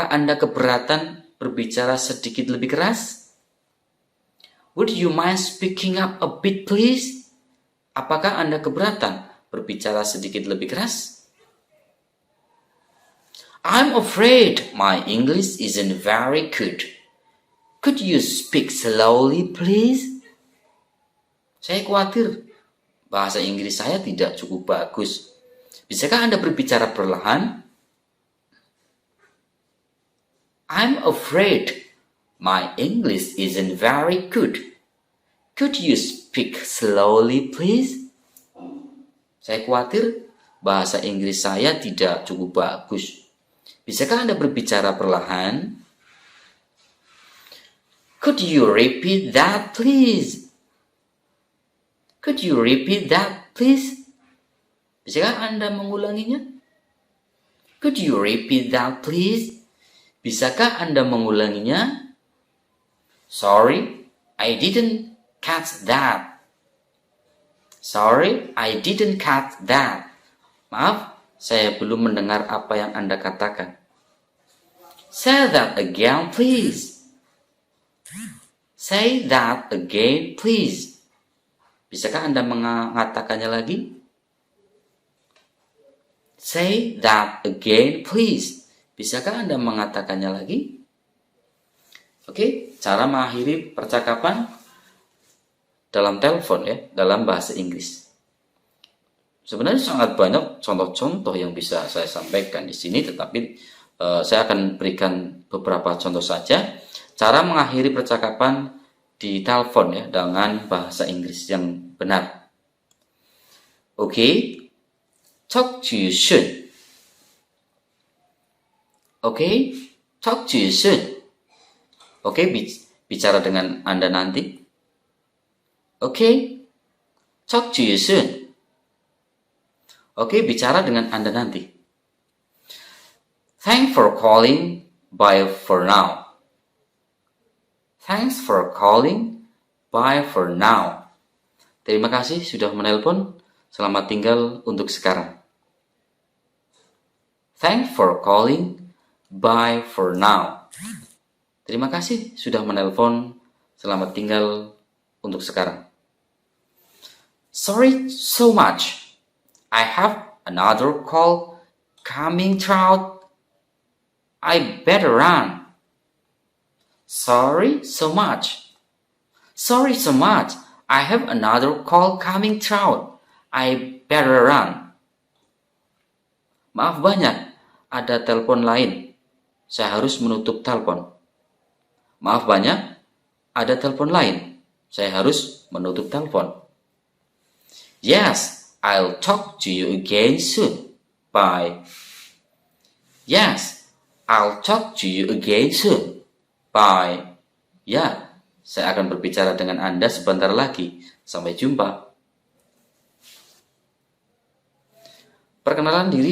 Anda keberatan berbicara sedikit lebih keras? Would you mind speaking up a bit, please? Apakah Anda keberatan berbicara sedikit lebih keras? I'm afraid my English isn't very good. Could you speak slowly, please? Saya khawatir bahasa Inggris saya tidak cukup bagus. Bisakah Anda berbicara perlahan? I'm afraid my English isn't very good. Could you speak slowly, please? Saya khawatir bahasa Inggris saya tidak cukup bagus. Bisakah Anda berbicara perlahan? Could you repeat that, please? Could you repeat that, please? Bisakah Anda mengulanginya? Could you repeat that, please? Bisakah Anda mengulanginya? Sorry, I didn't catch that. Sorry, I didn't catch that. Maaf, saya belum mendengar apa yang Anda katakan. Say that again, please. Say that again, please. Bisakah Anda mengatakannya lagi? Say that again, please. Bisakah Anda mengatakannya lagi? Oke, cara mengakhiri percakapan dalam telepon ya, dalam bahasa Inggris. Sebenarnya sangat banyak contoh-contoh yang bisa saya sampaikan di sini, tetapi saya akan berikan beberapa contoh saja cara mengakhiri percakapan di telepon ya dengan bahasa Inggris yang benar. Oke, talk to you soon. Oke, talk to you soon. Oke, bicara dengan Anda nanti. Oke, talk to you soon. Oke, bicara dengan Anda nanti. Thanks for calling. Bye for now. Thanks for calling. Bye for now. Terima kasih sudah menelpon. Selamat tinggal untuk sekarang. Thanks for calling. Bye for now. Terima kasih sudah menelpon. Selamat tinggal untuk sekarang. Sorry so much. I have another call coming through. I better run. Sorry so much. Sorry so much. I have another call coming through. I better run. Maaf banyak, ada telepon lain. Saya harus menutup telepon. Maaf banyak, ada telepon lain. Saya harus menutup telepon. Yes, I'll talk to you again soon. Bye. Yes, I'll talk to you again soon. Bye. Ya, saya akan berbicara dengan Anda sebentar lagi. Sampai jumpa. Perkenalan diri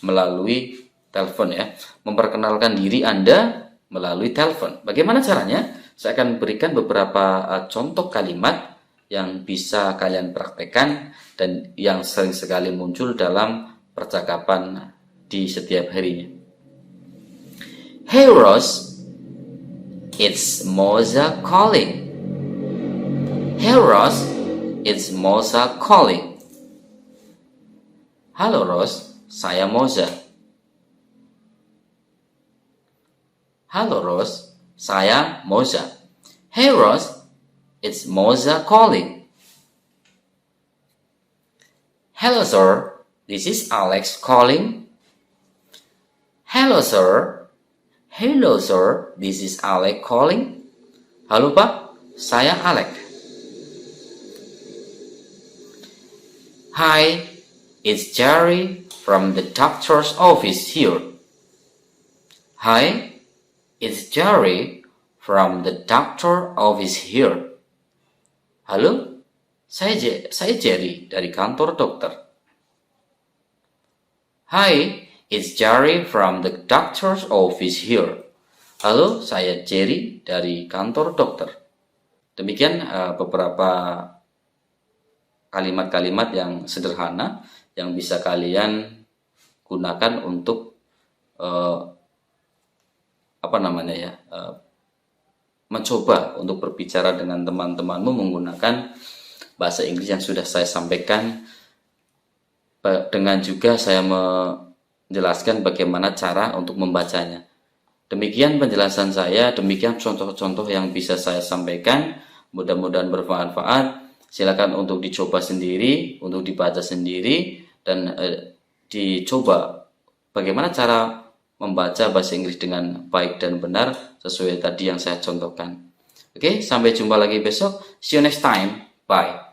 melalui telepon ya. Memperkenalkan diri Anda melalui telepon. Bagaimana caranya? Saya akan berikan beberapa contoh kalimat yang bisa kalian praktekkan dan yang sering sekali muncul dalam percakapan di setiap harinya. Hey Rose, it's Moza calling. Hey Rose, it's Moza calling. Halo Rose, saya Moza. Halo Rose, saya Moza. Hey Rose, it's Moza calling. Hello sir, this is Alex calling. Hello sir. Hello sir, this is Alex calling. Halo Pak, saya Alex. Hi, it's Jerry from the doctor's office here. Hi, it's Jerry from the doctor's office here. Halo, saya Jerry dari kantor dokter. Hi, it's Jerry from the doctor's office here. Halo, saya Jerry dari kantor dokter. Demikian beberapa kalimat-kalimat yang sederhana yang bisa kalian gunakan untuk mencoba untuk berbicara dengan teman-temanmu menggunakan bahasa Inggris yang sudah saya sampaikan. Dengan juga saya menjelaskan bagaimana cara untuk membacanya. Demikian penjelasan saya, demikian contoh-contoh yang bisa saya sampaikan. Mudah-mudahan bermanfaat. Silakan untuk dicoba sendiri, untuk dibaca sendiri, dan dicoba bagaimana cara membaca bahasa Inggris dengan baik dan benar sesuai tadi yang saya contohkan. Oke, sampai jumpa lagi besok. See you next time. Bye.